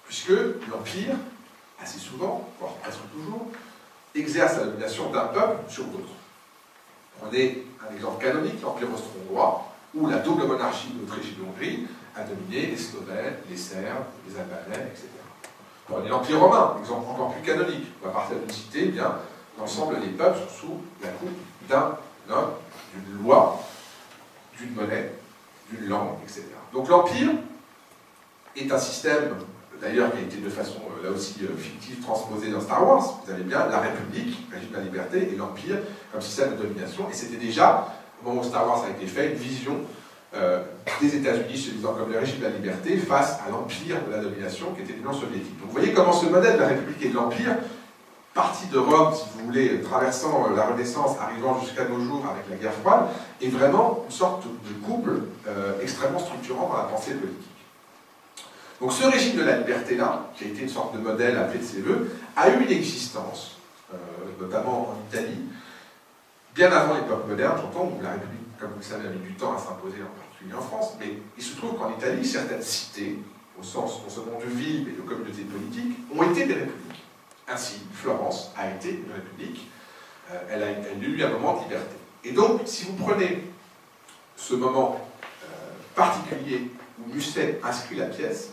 puisque l'Empire, assez souvent, voire presque toujours, exerce la domination d'un peuple sur d'autres. Prenez un exemple canonique, l'Empire austro-hongrois, où la double monarchie d'Autriche et de Hongrie a dominé les Slovènes, les Serbes, les Albanais, etc. Prenez l'Empire romain, exemple encore plus canonique, on va partir d'une cité, eh bien, l'ensemble des peuples sont sous la coupe d'un homme, d'une loi, d'une monnaie, d'une langue, etc. Donc l'Empire est un système, d'ailleurs, qui a été de façon, là aussi, fictive, transposé dans Star Wars. Vous avez bien la République, régime de la liberté, et l'Empire comme système de domination. Et c'était déjà, au moment où Star Wars a été fait, une vision des États-Unis se disant comme le régime de la liberté face à l'Empire de la domination qui était l'Union soviétique. Donc vous voyez comment ce modèle de la République et de l'Empire, parti de Rome, si vous voulez, traversant la Renaissance, arrivant jusqu'à nos jours avec la guerre froide, est vraiment une sorte de couple extrêmement structurant dans la pensée politique. Donc ce régime de la liberté-là, qui a été une sorte de modèle appelé de ses voeux, a eu une existence, notamment en Italie, bien avant l'époque moderne, j'entends, où la République, comme vous le savez, a mis du temps à s'imposer, en particulier en France, mais il se trouve qu'en Italie, certaines cités, au sens non seulement de villes, mais de communautés politiques, ont été des républiques. Ainsi, Florence a été une république, elle a eu un moment de liberté. Et donc, si vous prenez ce moment particulier où Musset inscrit la pièce,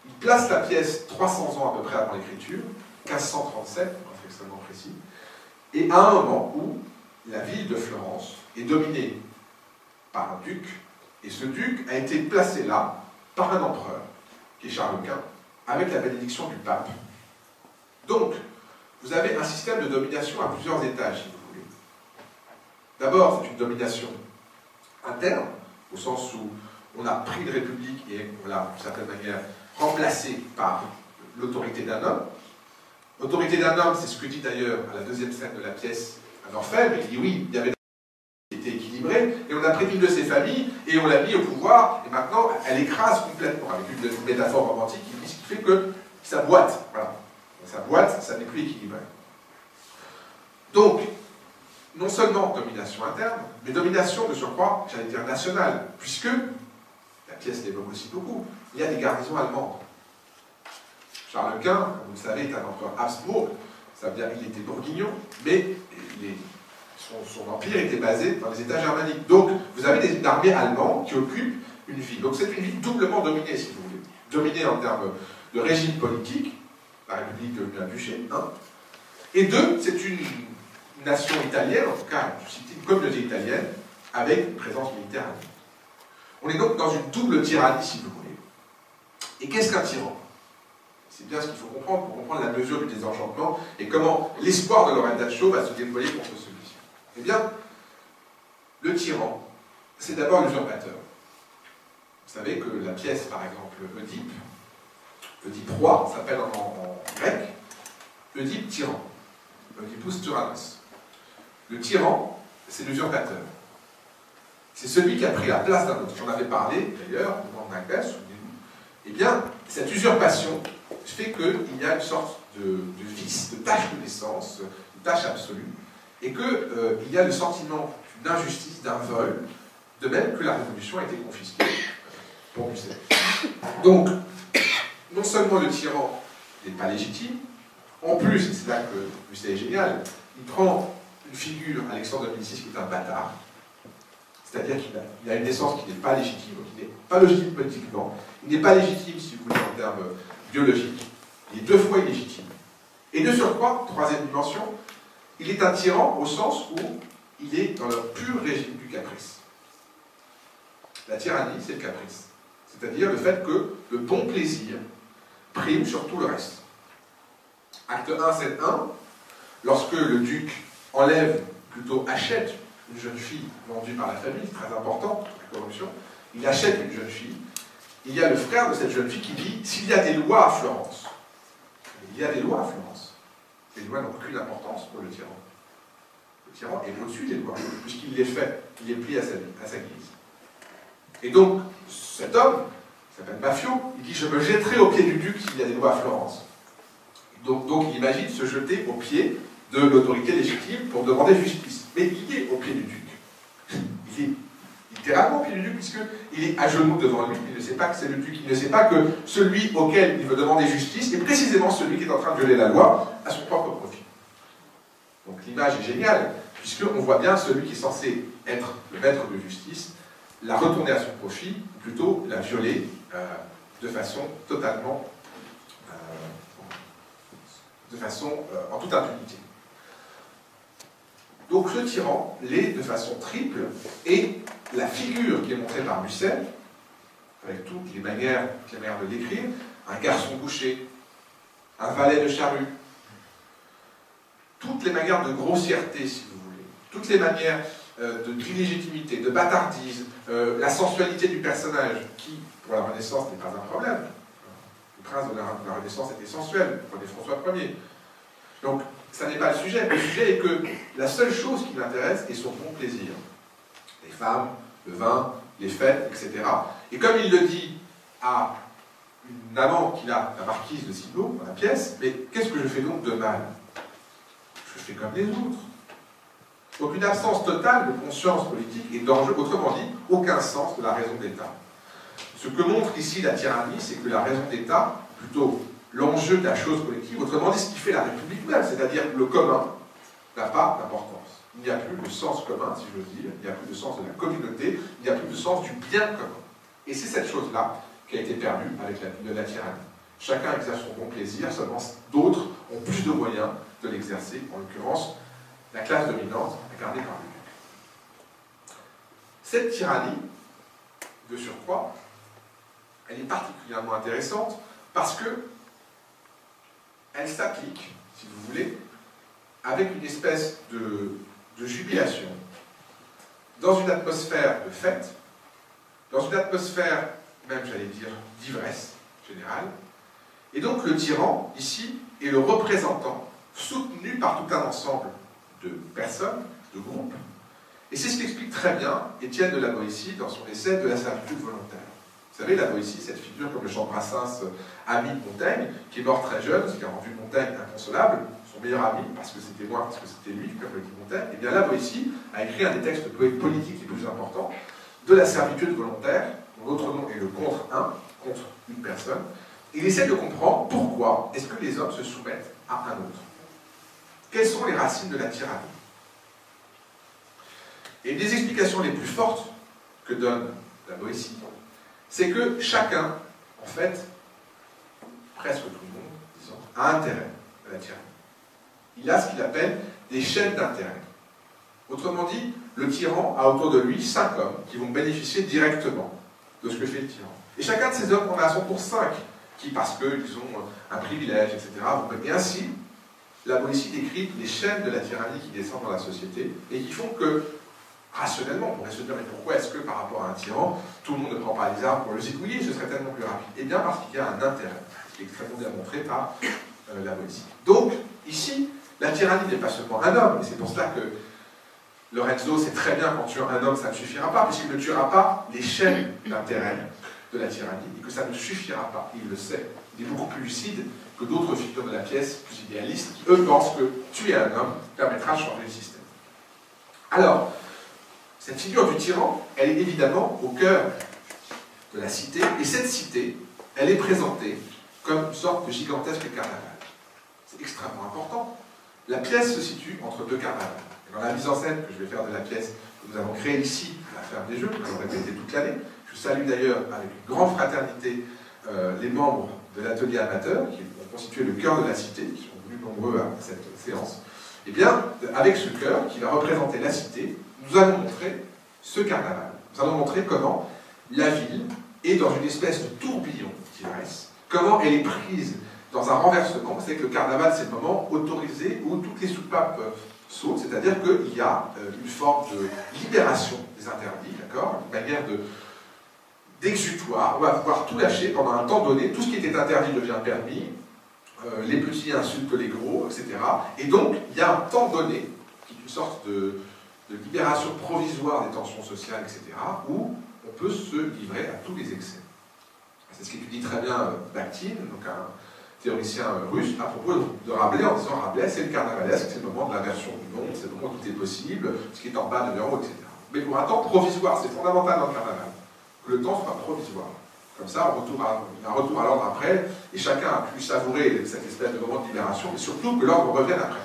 il place la pièce 300 ans à peu près avant l'écriture, 1537, pour être extrêmement précis, et à un moment où la ville de Florence est dominée par un duc, et ce duc a été placé là par un empereur, qui est Charles Quint, avec la bénédiction du pape. Donc, vous avez un système de domination à plusieurs étages, si vous voulez. D'abord, c'est une domination interne, au sens où on a pris une république et on l'a, d'une certaine manière, remplacée par l'autorité d'un homme. L'autorité d'un homme, c'est ce que dit d'ailleurs à la deuxième scène de la pièce un orfèvre. Il dit oui, il y avait qui était équilibré, et on a pris une de ses familles et on l'a mis au pouvoir, et maintenant elle écrase complètement, avec une métaphore romantique qui dit ce qui fait que ça boite. Voilà. Sa boîte, ça n'est plus équilibré. Donc, non seulement domination interne, mais domination de surcroît, j'allais dire nationale, puisque, la pièce l'évoque aussi beaucoup, il y a des garnisons allemandes. Charles Quint, comme vous le savez, est un empereur Habsbourg, ça veut dire qu'il était bourguignon, mais son empire était basé dans les États germaniques. Donc, vous avez une armée allemande qui occupe une ville. Donc, c'est une ville doublement dominée, si vous voulez. Dominée en termes de régime politique, la République devenue un duché, un. Et deux, c'est une nation italienne, en tout cas une communauté italienne, avec une présence militaire allemande. On est donc dans une double tyrannie, si vous voulez. Et qu'est-ce qu'un tyran? C'est bien ce qu'il faut comprendre pour comprendre la mesure du désenchantement et comment l'espoir de Lorenzaccio va se déployer contre celui-ci. Eh bien, le tyran, c'est d'abord l'usurpateur. Vous savez que la pièce, par exemple, Oedipe roi, s'appelle en grec Oedipe tyran, Oedipus tyrannos. Le tyran, c'est l'usurpateur. C'est celui qui a pris la place d'un autre. J'en avais parlé, d'ailleurs, au moment de Macbeth, souvenez-vous. Eh bien, cette usurpation fait qu'il y a une sorte de vice, de tâche de naissance, une tâche absolue, et qu'il y a le sentiment d'une injustice, d'un vol, de même que la Révolution a été confisquée pour Musset. Donc, non seulement le tyran n'est pas légitime, en plus, et c'est là que Musset est génial, il prend une figure, Alexandre de Médicis, qui est un bâtard, c'est-à-dire qu'il a une naissance qui n'est pas légitime, qui n'est pas légitime politiquement, il n'est pas légitime, si vous voulez, en termes biologiques, il est deux fois illégitime. Et de surcroît, troisième dimension, il est un tyran au sens où il est dans le pur régime du caprice. La tyrannie, c'est le caprice. C'est-à-dire le fait que le bon plaisir prime sur tout le reste. Acte 1, scène 1, lorsque le duc enlève, plutôt achète, une jeune fille vendue par la famille, très important, la corruption, il achète une jeune fille, il y a le frère de cette jeune fille qui dit, s'il y a des lois à Florence, il y a des lois à Florence, les lois n'ont aucune importance pour le tyran. Le tyran est au-dessus des lois, puisqu'il les fait, il les plie à sa guise. Et donc, cet homme, il s'appelle Maffio, il dit, je me jetterai au pied du duc s'il y a des lois à Florence. Donc il imagine se jeter au pied de l'autorité légitime pour demander justice. Mais il est au pied du duc. Il est littéralement au pied du duc, puisqu'il est à genoux devant lui, il ne sait pas que c'est le duc, il ne sait pas que celui auquel il veut demander justice est précisément celui qui est en train de violer la loi à son propre profit. Donc l'image est géniale, puisqu'on voit bien celui qui est censé être le maître de justice, la retourner à son profit, ou plutôt la violer de façon totalement... en toute impunité. Donc ce tyran l'est de façon triple, et la figure qui est montrée par Musset, avec toutes les manières de l'écrire, un garçon boucher, un valet de charrue, toutes les manières de grossièreté, si vous voulez, toutes les manières d'illégitimité, de bâtardise, la sensualité du personnage, qui, pour la Renaissance, n'est pas un problème. Le prince de la Renaissance était sensuel, prenez François Ier. Donc, ça n'est pas le sujet. Le sujet est que la seule chose qui m'intéresse est son bon plaisir. Les femmes, le vin, les fêtes, etc. Et comme il le dit à une amante qu'il a, la marquise de Simon, dans la pièce, mais qu'est-ce que je fais donc de mal? Je fais comme les autres. Donc une absence totale de conscience politique et d'enjeu, autrement dit, aucun sens de la raison d'État. Ce que montre ici la tyrannie, c'est que la raison d'État, plutôt l'enjeu de la chose collective, autrement dit ce qui fait la République même, c'est-à-dire le commun, n'a pas d'importance. Il n'y a plus de sens commun, si j'ose dire, il n'y a plus de sens de la communauté, il n'y a plus de sens du bien commun. Et c'est cette chose-là qui a été perdue avec la tyrannie. Chacun exerce son bon plaisir, seulement d'autres ont plus de moyens de l'exercer, en l'occurrence la classe dominante incarnée par le duc. Cette tyrannie, de surcroît, elle est particulièrement intéressante parce que elle s'applique, si vous voulez, avec une espèce de jubilation, dans une atmosphère de fête, dans une atmosphère, même j'allais dire, d'ivresse générale. Et donc le tyran, ici, est le représentant, soutenu par tout un ensemble de personnes, de groupes. Et c'est ce qu'explique très bien Étienne de la Boétie dans son essai de la servitude volontaire. Vous savez, la Boétie, cette figure comme le chant de Brassens, ami de Montaigne, qui est mort très jeune, ce qui a rendu Montaigne inconsolable, son meilleur ami, parce que c'était moi, parce que c'était lui, comme le dit Montaigne, et bien la Boétie a écrit un des textes politiques les plus importants de la servitude volontaire, dont l'autre nom est le contre un, contre une personne. Il essaie de comprendre pourquoi est-ce que les hommes se soumettent à un autre. Quelles sont les racines de la tyrannie? Et des explications les plus fortes que donne la Boétie, c'est que chacun, en fait, presque tout le monde, disons, a intérêt à la tyrannie. Il a ce qu'il appelle des chaînes d'intérêt. Autrement dit, le tyran a autour de lui 5 hommes qui vont bénéficier directement de ce que fait le tyran. Et chacun de ces hommes en a à son tour 5, qui, parce qu'ils ont un privilège, etc., et ainsi, la Boétie décrit les chaînes de la tyrannie qui descendent dans la société et qui font que, rationnellement, on pourrait se dire, mais pourquoi est-ce que par rapport à un tyran, tout le monde ne prend pas les armes pour le zigouiller, ce serait tellement plus rapide? Eh bien, parce qu'il y a un intérêt, qui est extrêmement bien montré par la Boétie. Donc, ici, la tyrannie n'est pas seulement un homme, et c'est pour cela que Lorenzo sait très bien qu'en tuant un homme, ça ne suffira pas, puisqu'il ne tuera pas les chaînes d'intérêt de la tyrannie, et que ça ne suffira pas, il le sait. Il est beaucoup plus lucide que d'autres figures de la pièce, plus idéalistes, qui, eux, pensent que tuer un homme permettra de changer le système. Alors, cette figure du tyran, elle est évidemment au cœur de la cité, et cette cité, elle est présentée comme une sorte de gigantesque carnaval. C'est extrêmement important. La pièce se situe entre deux carnavals. Et dans la mise en scène que je vais faire de la pièce que nous avons créée ici, à la ferme des Jeux, que nous avons répétée toute l'année, je salue d'ailleurs avec une grande fraternité les membres de l'atelier amateur, qui ont constitué le cœur de la cité, qui sont venus nombreux à cette séance. Et bien, avec ce cœur qui va représenter la cité, nous allons montrer ce carnaval. Nous allons montrer comment la ville est dans une espèce de tourbillon d'ivresse, comment elle est prise dans un renversement. C'est que le carnaval, c'est le moment autorisé où toutes les soupapes sautent, c'est-à-dire qu'il y a une forme de libération des interdits, d'accord, une manière de d'exutoire, on va pouvoir tout lâcher pendant un temps donné, tout ce qui était interdit devient permis, les petits insultent les gros, etc. Et donc, il y a un temps donné, qui est une sorte de libération provisoire des tensions sociales, etc., où on peut se livrer à tous les excès. C'est ce qu'étudie très bien Bakhtin, donc un théoricien russe, à propos de Rabelais, en disant Rabelais, c'est le carnavalesque, c'est le moment de l'inversion du monde, c'est le moment où tout est possible, ce qui est en bas de l'euro, etc. Mais pour un temps provisoire, c'est fondamental dans le carnaval, que le temps soit provisoire. Comme ça, il y a un retour à l'ordre après, et chacun a pu savourer cette espèce de moment de libération, mais surtout que l'ordre revienne après.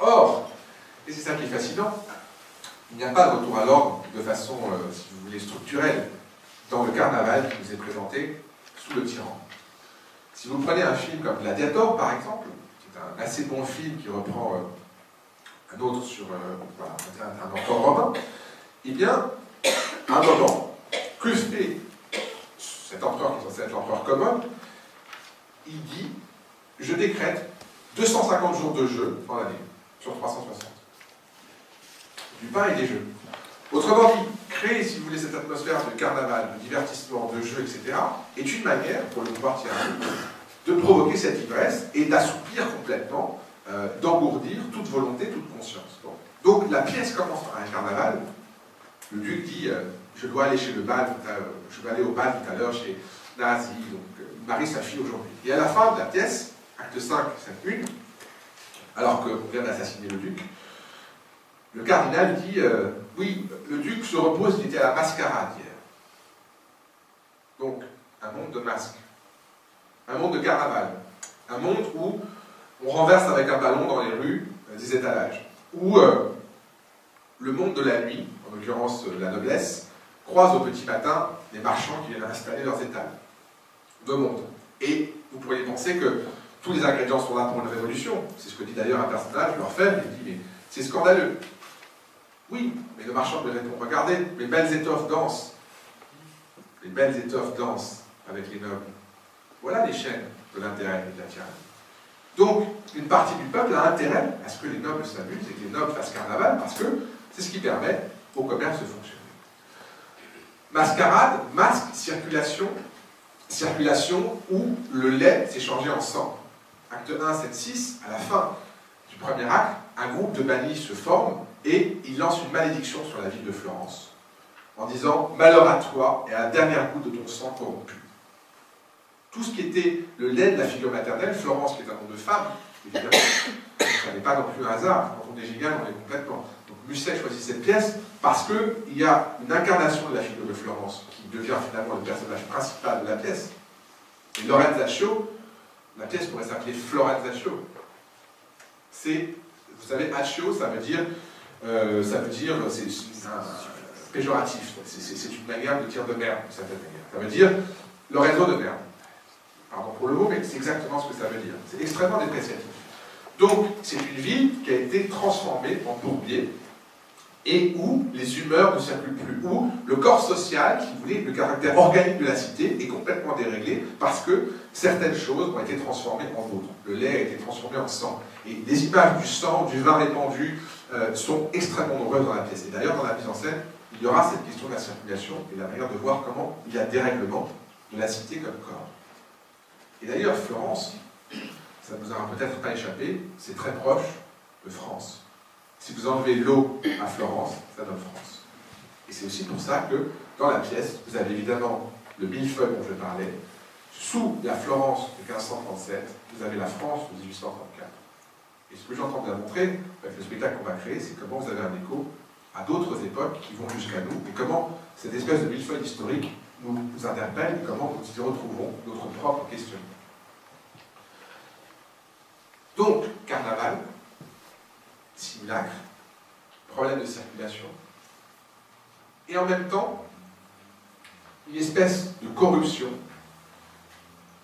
Or, et c'est ça qui est fascinant, il n'y a pas de retour à l'ordre de façon, si vous voulez, structurelle, dans le carnaval qui nous est présenté sous le tyran. Si vous prenez un film comme Gladiator, par exemple, qui est un assez bon film qui reprend un autre sur voilà, un empereur romain, eh bien, à un moment, que fait cet empereur qui est censé être l'empereur commode? Il dit, je décrète 250 jours de jeu dans l'année, sur 360. Du pain et des jeux. Autrement dit, créer, si vous voulez, cette atmosphère de carnaval, de divertissement, de jeu, etc., est une manière, pour le pouvoir tyrannique, de provoquer cette ivresse et d'assouplir complètement, d'engourdir toute volonté, toute conscience. Bon. Donc la pièce commence par un carnaval. Le duc dit, je dois aller chez le bal, je dois aller au bal tout à l'heure chez Nazi, donc il marie sa fille aujourd'hui. Et à la fin de la pièce, acte 5, scène 1, alors qu'on vient d'assassiner le duc, le cardinal dit, oui, le duc se repose, il était à la mascarade hier. Donc, un monde de masques, un monde de carnaval, un monde où on renverse avec un ballon dans les rues des étalages, où le monde de la nuit, en l'occurrence la noblesse, croise au petit matin les marchands qui viennent installer leurs étals. Deux mondes. Et vous pourriez penser que tous les ingrédients sont là pour une révolution. C'est ce que dit d'ailleurs un personnage, l'orfèvre, il dit, mais c'est scandaleux. Oui, mais le marchand lui répond, regardez, les belles étoffes dansent. Les belles étoffes dansent avec les nobles. Voilà les chaînes de l'intérêt et de la tyrannie. Donc, une partie du peuple a intérêt à ce que les nobles s'amusent et que les nobles fassent carnaval, parce que c'est ce qui permet au commerce de fonctionner. Mascarade, masque, circulation, circulation où le lait s'est changé en sang. Acte 1, scène 6, à la fin du premier acte, un groupe de bannis se forme et il lance une malédiction sur la ville de Florence, en disant « Malheur à toi et à la dernière goutte de ton sang corrompu ». Tout ce qui était le lait de la figure maternelle, Florence qui est un nom de femme, évidemment, ça n'est pas non plus un hasard, quand on est génial, on est complètement. Donc Musset choisit cette pièce parce qu'il y a une incarnation de la figure de Florence qui devient finalement le personnage principal de la pièce. Et Lorenzaccio, la pièce pourrait s'appeler Florenzaccio. C'est, vous savez, accio, ça veut dire, c'est un péjoratif, c'est une manière de dire de merde, d'une certaine manière. Ça veut dire Lorenzo de merde. Pardon pour le mot, mais c'est exactement ce que ça veut dire. C'est extrêmement dépréciatif. Donc, c'est une ville qui a été transformée en bourbier et où les humeurs ne circulent plus, où le corps social, qui voulait le caractère organique de la cité, est complètement déréglé parce que certaines choses ont été transformées en d'autres. Le lait a été transformé en sang. Et les images du sang, du vin répandu, sont extrêmement nombreuses dans la pièce. Et d'ailleurs, dans la mise en scène, il y aura cette question de la circulation et la manière de voir comment il y a dérèglement de la cité comme corps. Et d'ailleurs, Florence, ça ne vous aura peut-être pas échappé, c'est très proche de France. Si vous enlevez l'eau à Florence, ça donne France. Et c'est aussi pour ça que, dans la pièce, vous avez évidemment le millefeuille dont je parlais. Sous la Florence de 1537, vous avez la France de 1834. Et ce que j'entends bien montrer, avec le spectacle qu'on va créer, c'est comment vous avez un écho à d'autres époques qui vont jusqu'à nous, et comment cette espèce de millefeuille historique nous interpelle, et comment nous y retrouvons notre propre questionnement. Donc, carnaval, simulacre, problème de circulation, et en même temps, une espèce de corruption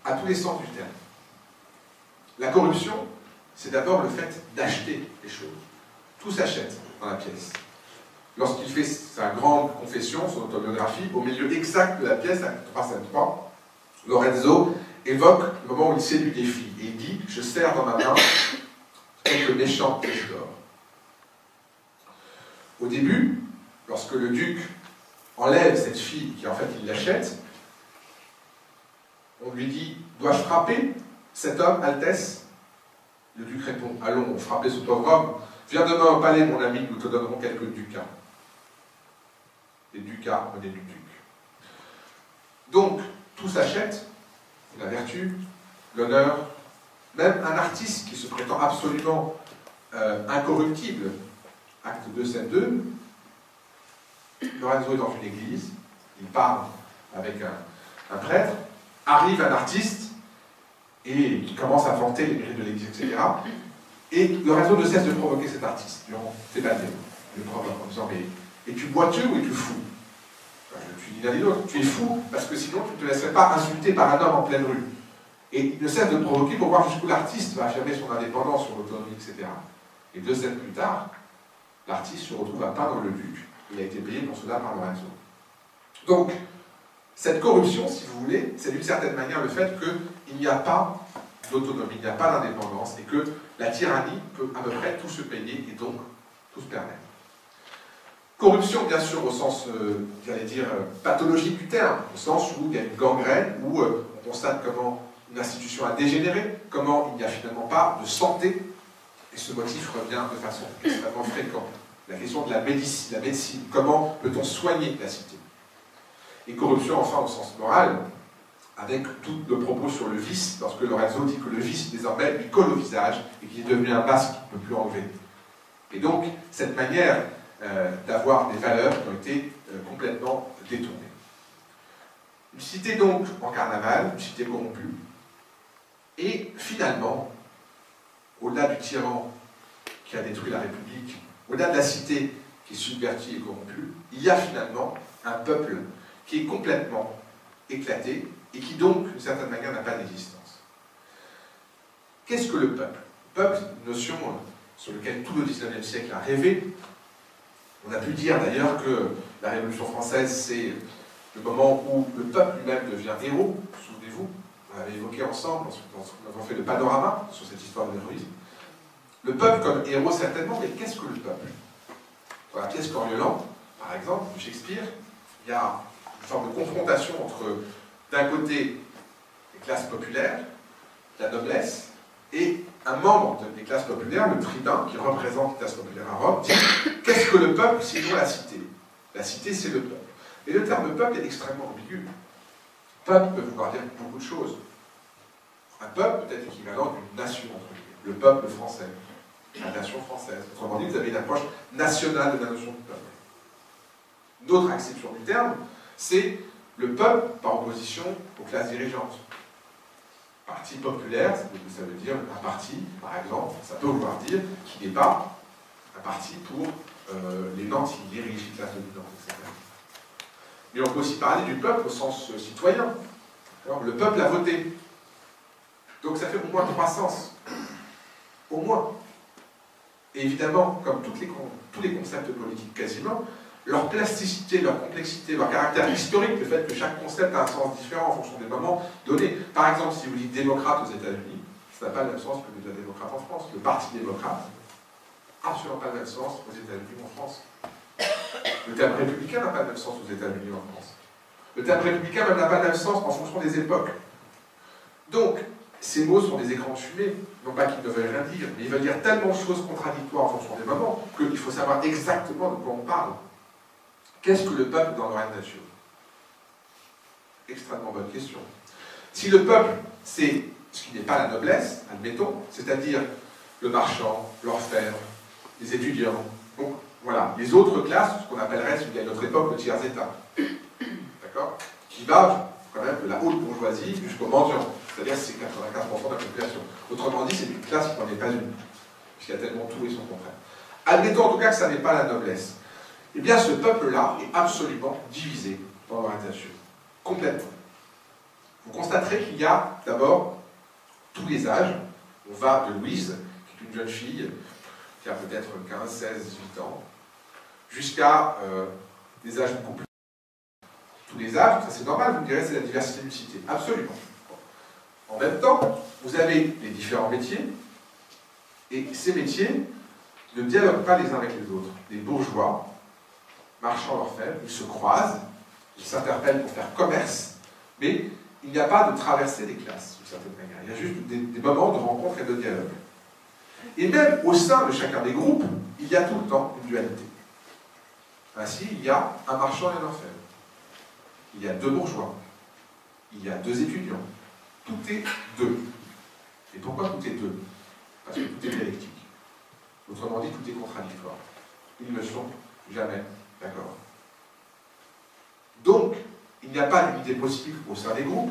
à tous les sens du terme. La corruption, c'est d'abord le fait d'acheter les choses. Tout s'achète dans la pièce. Lorsqu'il fait sa grande confession, son autobiographie, au milieu exact de la pièce, acte 3, scène 3, Lorenzo évoque le moment où il séduit des filles. Et il dit, je serre dans ma main quelques méchantes pièces d'or. Au début, lorsque le duc enlève cette fille, qui en fait il l'achète, on lui dit, dois-je frapper cet homme, Altesse? Le duc répond, allons, frapper ce pauvre homme. Viens demain au palais, mon ami, nous te donnerons quelques ducats. Les ducats venaient du duc. Donc, tout s'achète, la vertu, l'honneur, même un artiste qui se prétend absolument incorruptible. Acte 2, scène 2, Lorenzo est dans une église, il parle avec un prêtre, arrive un artiste, et qui commence à vanter les mérites de l'église, etc. Et Lorenzo ne cesse de provoquer cet artiste, durant ses années, le provoque en disant, mais es-tu boiteux ou es-tu fou? Tu dis l'un et l'autre, tu es fou, parce que sinon tu ne te laisserais pas insulter par un homme en pleine rue. Et il ne cesse de provoquer pour voir jusqu'où l'artiste va affirmer son indépendance, son autonomie, etc. Et 2 scènes plus tard, l'artiste se retrouve à peindre le duc. Il a été payé pour cela par Lorenzo. Donc, cette corruption, si vous voulez, c'est d'une certaine manière le fait qu'il n'y a pas d'autonomie, il n'y a pas d'indépendance, et que la tyrannie peut à peu près tout se payer et donc tout se permettre. Corruption, bien sûr, au sens, j'allais dire, pathologique du terme, au sens où il y a une gangrène, où on constate comment une institution a dégénéré, comment il n'y a finalement pas de santé, et ce motif revient de façon extrêmement fréquente. La question de la médecine, comment peut-on soigner la cité? Et corruption, enfin, au sens moral, avec tout le propos sur le vice, lorsque Lorenzo dit que le vice, désormais, lui colle au visage, et qu'il est devenu un masque qu'il ne peut plus enlever. Et donc, cette manière d'avoir des valeurs qui ont été complètement détournées. Une cité donc en carnaval, une cité corrompue, et finalement, au-delà du tyran qui a détruit la République, au-delà de la cité qui est subvertie et corrompue, il y a finalement un peuple qui est complètement éclaté et qui donc, d'une certaine manière, n'a pas d'existence. Qu'est-ce que le peuple? Le peuple, c'est une notion sur laquelle tout le XIXe siècle a rêvé. On a pu dire d'ailleurs que la Révolution française, c'est le moment où le peuple lui-même devient héros. Souvenez-vous, on avait évoqué ensemble, nous avons fait le panorama sur cette histoire de l'héroïsme. Le peuple comme héros, certainement, mais qu'est-ce que le peuple? Dans la pièce Coriolan, par exemple, de Shakespeare, il y a une forme de confrontation entre, d'un côté, les classes populaires, la noblesse, et un membre des classes populaires, le tribun, qui représente les classes populaires à Rome, dit « Qu'est-ce que le peuple, sinon la cité ?» La cité, c'est le peuple. Et le terme peuple est extrêmement ambigu. Peuple peut vouloir dire beaucoup de choses. Un peuple peut être équivalent d'une nation, entre guillemets. Le peuple français, la nation française. Autrement dit, vous avez une approche nationale de la notion de peuple. Une autre acception du terme, c'est le peuple par opposition aux classes dirigeantes. Parti populaire, ça veut dire un parti, par exemple, ça peut vouloir dire qui n'est pas un parti pour les nantis, les riches, les classes dominantes, etc. Mais on peut aussi parler du peuple au sens citoyen. Alors, le peuple a voté. Donc ça fait au moins 3 sens. Au moins. Et évidemment, comme tous les concepts politiques quasiment, leur plasticité, leur complexité, leur caractère historique, le fait que chaque concept a un sens différent en fonction des moments donnés. Par exemple, si vous dites démocrate aux États-Unis, ça n'a pas le même sens que la démocrate en France. Le parti démocrate, absolument pas le même sens aux États-Unis ou en France. Le terme républicain n'a pas le même sens aux États-Unis ou en France. Le terme républicain même n'a pas le même sens en fonction des époques. Donc, ces mots sont des écrans de fumée, non pas qu'ils ne veulent rien dire, mais ils veulent dire tellement de choses contradictoires en fonction des moments qu'il faut savoir exactement de quoi on parle. Qu'est-ce que le peuple dans leur nature? Extrêmement bonne question. Si le peuple, c'est ce qui n'est pas la noblesse, admettons, c'est-à-dire le marchand, l'orfèvre, les étudiants, donc voilà, les autres classes, ce qu'on appellerait, à notre époque, le tiers-état, d'accord, qui va quand même de la haute bourgeoisie jusqu'au mendiant, c'est-à-dire c'est 95% de la population. Autrement dit, c'est une classe qui n'en est pas une, puisqu'il y a tellement tout et son contraire. Admettons en tout cas que ça n'est pas la noblesse. Eh bien, ce peuple-là est absolument divisé dans l'orientation, complètement. Vous constaterez qu'il y a d'abord tous les âges. On va de Louise, qui est une jeune fille, qui a peut-être 15, 16, 18 ans, jusqu'à des âges beaucoup plus. Tous les âges, ça c'est normal, vous me direz, c'est la diversité d'une cité. Absolument. En même temps, vous avez les différents métiers, et ces métiers ne dialoguent pas les uns avec les autres. Les bourgeois, marchands orfèvres, ils se croisent, ils s'interpellent pour faire commerce, mais ils n'y a pas de traversée des classes, d'une certaine manière. Il y a juste des moments de rencontre et de dialogue. Et même au sein de chacun des groupes, il y a tout le temps une dualité. Ainsi, il y a un marchand et un orfèvre. Il y a deux bourgeois. Il y a deux étudiants. Tout est deux. Et pourquoi tout est deux? Parce que tout est dialectique. Autrement dit, tout est contradictoire. Ils ne sont jamais d'accord. Donc, il n'y a pas d'unité possible au sein des groupes,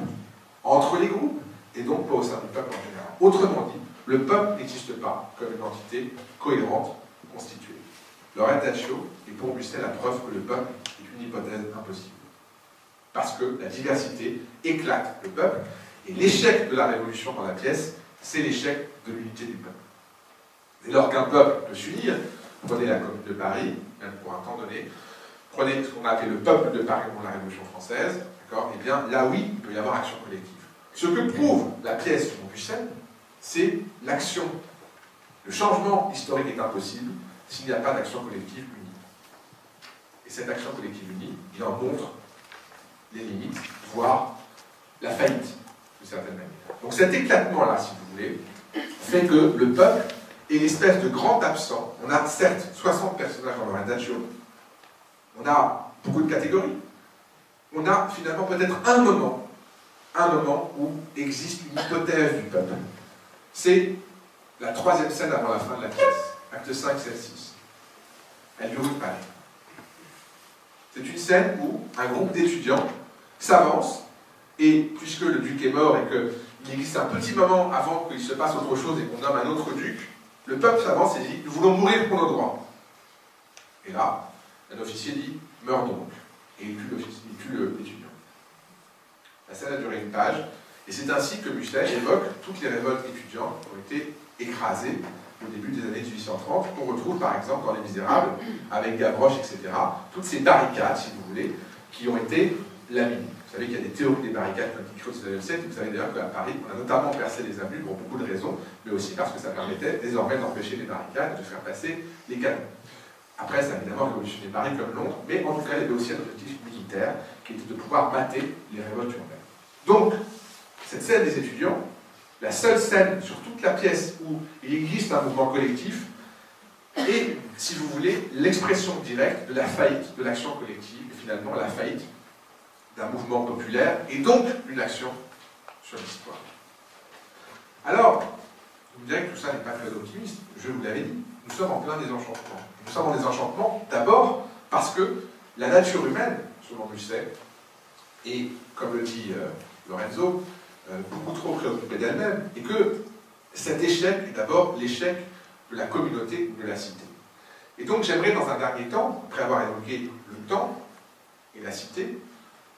entre les groupes, et donc pas au sein du peuple en général. Autrement dit, le peuple n'existe pas comme une entité cohérente, constituée. Laurentatio est pour Musset la preuve que le peuple est une hypothèse impossible. Parce que la diversité éclate le peuple, et l'échec de la révolution dans la pièce, c'est l'échec de l'unité du peuple. Dès lors qu'un peuple peut s'unir, prenez la Commune de Paris, même pour un temps donné, prenez ce qu'on a appelé le peuple de Paris dans la Révolution française, d'accord, et bien là oui, il peut y avoir action collective. Ce que prouve la pièce de Montbucène, c'est l'action. Le changement historique est impossible s'il n'y a pas d'action collective unie. Et cette action collective unie, il en montre les limites, voire la faillite, de certaine manière. Donc cet éclatement-là, si vous voulez, fait que le peuple est l'espèce de grand absent. On a certes 60 personnages dans Laurentatio, on a beaucoup de catégories, on a finalement peut-être un moment où existe une hypothèse du peuple. C'est la troisième scène avant la fin de la pièce, acte 5, scène 6. Elle dure une page. C'est une scène où un groupe d'étudiants s'avance, et puisque le duc est mort et qu'il existe un petit moment avant qu'il se passe autre chose et qu'on nomme un autre duc, le peuple s'avance et dit « Nous voulons mourir pour nos droits ». Et là, un officier dit « Meurs donc ». Et il tue l'étudiant. La scène a duré une page, et c'est ainsi que Musset évoque toutes les révoltes étudiantes qui ont été écrasées au début des années 1830, qu'on retrouve par exemple dans Les Misérables, avec Gavroche, etc. Toutes ces barricades, si vous voulez, qui ont été laminées. Vous savez qu'il y a des théories des barricades comme qui créent au 19e siècle, vous savez d'ailleurs qu'à Paris, on a notamment percé les avenues pour beaucoup de raisons, mais aussi parce que ça permettait désormais d'empêcher les barricades et de faire passer les canons. Après, ça a évidemment révolutionné Paris comme Londres, mais en tout cas, il y avait aussi un objectif militaire qui était de pouvoir mater les révoltes urbaines. Donc, cette scène des étudiants, la seule scène sur toute la pièce où il existe un mouvement collectif, est, si vous voulez, l'expression directe de la faillite de l'action collective, et finalement la faillite d'un mouvement populaire, et donc une action sur l'histoire. Alors, vous me direz que tout ça n'est pas très optimiste, je vous l'avais dit, nous sommes en plein désenchantement. Nous sommes en désenchantement d'abord parce que la nature humaine, selon Musset, est, comme le dit Lorenzo, beaucoup trop préoccupée d'elle-même, et que cet échec est d'abord l'échec de la communauté de la cité. Et donc j'aimerais dans un dernier temps, après avoir évoqué le temps et la cité,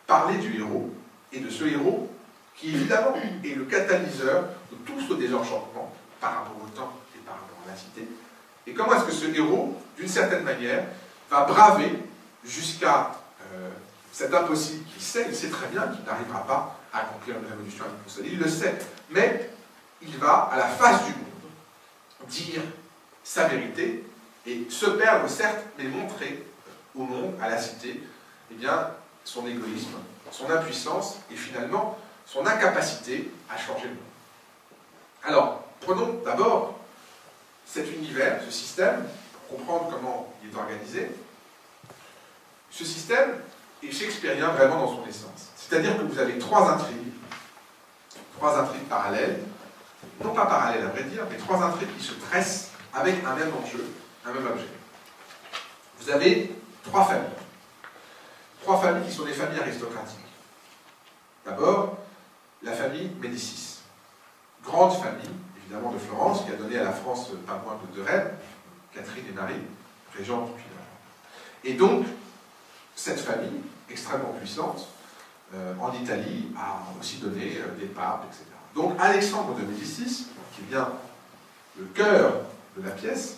parler du héros, et de ce héros qui évidemment est le catalyseur de tout ce désenchantement par rapport au temps et par rapport à la cité. Et comment est-ce que ce héros, d'une certaine manière, va braver jusqu'à cet impossible qu'il sait, il sait très bien qu'il n'arrivera pas à accomplir une révolution universelle, il le sait, mais il va, à la face du monde, dire sa vérité, et se perdre, certes, mais montrer au monde, à la cité, eh bien, son égoïsme, son impuissance, et finalement, son incapacité à changer le monde. Alors, prenons d'abord cet univers, ce système, pour comprendre comment il est organisé. Ce système est shakespearien vraiment dans son essence. C'est-à-dire que vous avez trois intrigues parallèles, non pas parallèles à vrai dire, mais trois intrigues qui se tressent avec un même enjeu, un même objet. Vous avez trois familles qui sont des familles aristocratiques. D'abord, la famille Médicis, grande famille, évidemment de Florence, qui a donné à la France pas moins de deux reines, Catherine et Marie, régentes depuis longtemps. Et donc, cette famille, extrêmement puissante, en Italie, a aussi donné des papes, etc. Donc, Alexandre de Médicis, qui est bien le cœur de la pièce,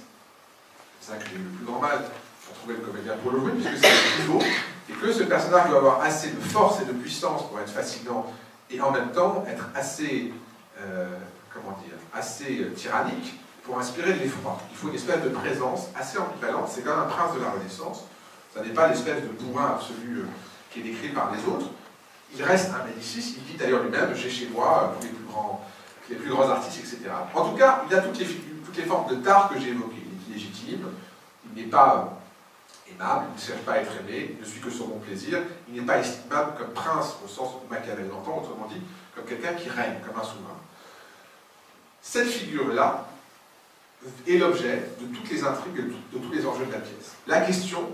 c'est ça qu'il est le plus normal pour trouver le comédien pour le jouer, puisque c'est le pivot, et que ce personnage doit avoir assez de force et de puissance pour être fascinant, et en même temps être assez, assez tyrannique pour inspirer de l'effroi. Il faut une espèce de présence assez ambivalente, c'est quand même un prince de la Renaissance, ça n'est pas l'espèce de bourrin absolu qui est décrit par les autres, il reste un Médicis, il dit d'ailleurs lui-même, j'ai chez moi tous les plus grands artistes, etc. En tout cas, il a toutes les formes de tard que j'ai évoquées. Il est illégitime, il n'est pas aimable, il ne cherche pas à être aimé, il ne suit que son bon plaisir, il n'est pas estimable comme prince au sens où Machiavel l'entend, autrement dit, comme quelqu'un qui règne, comme un souverain. Cette figure-là est l'objet de toutes les intrigues et de tous les enjeux de la pièce. La question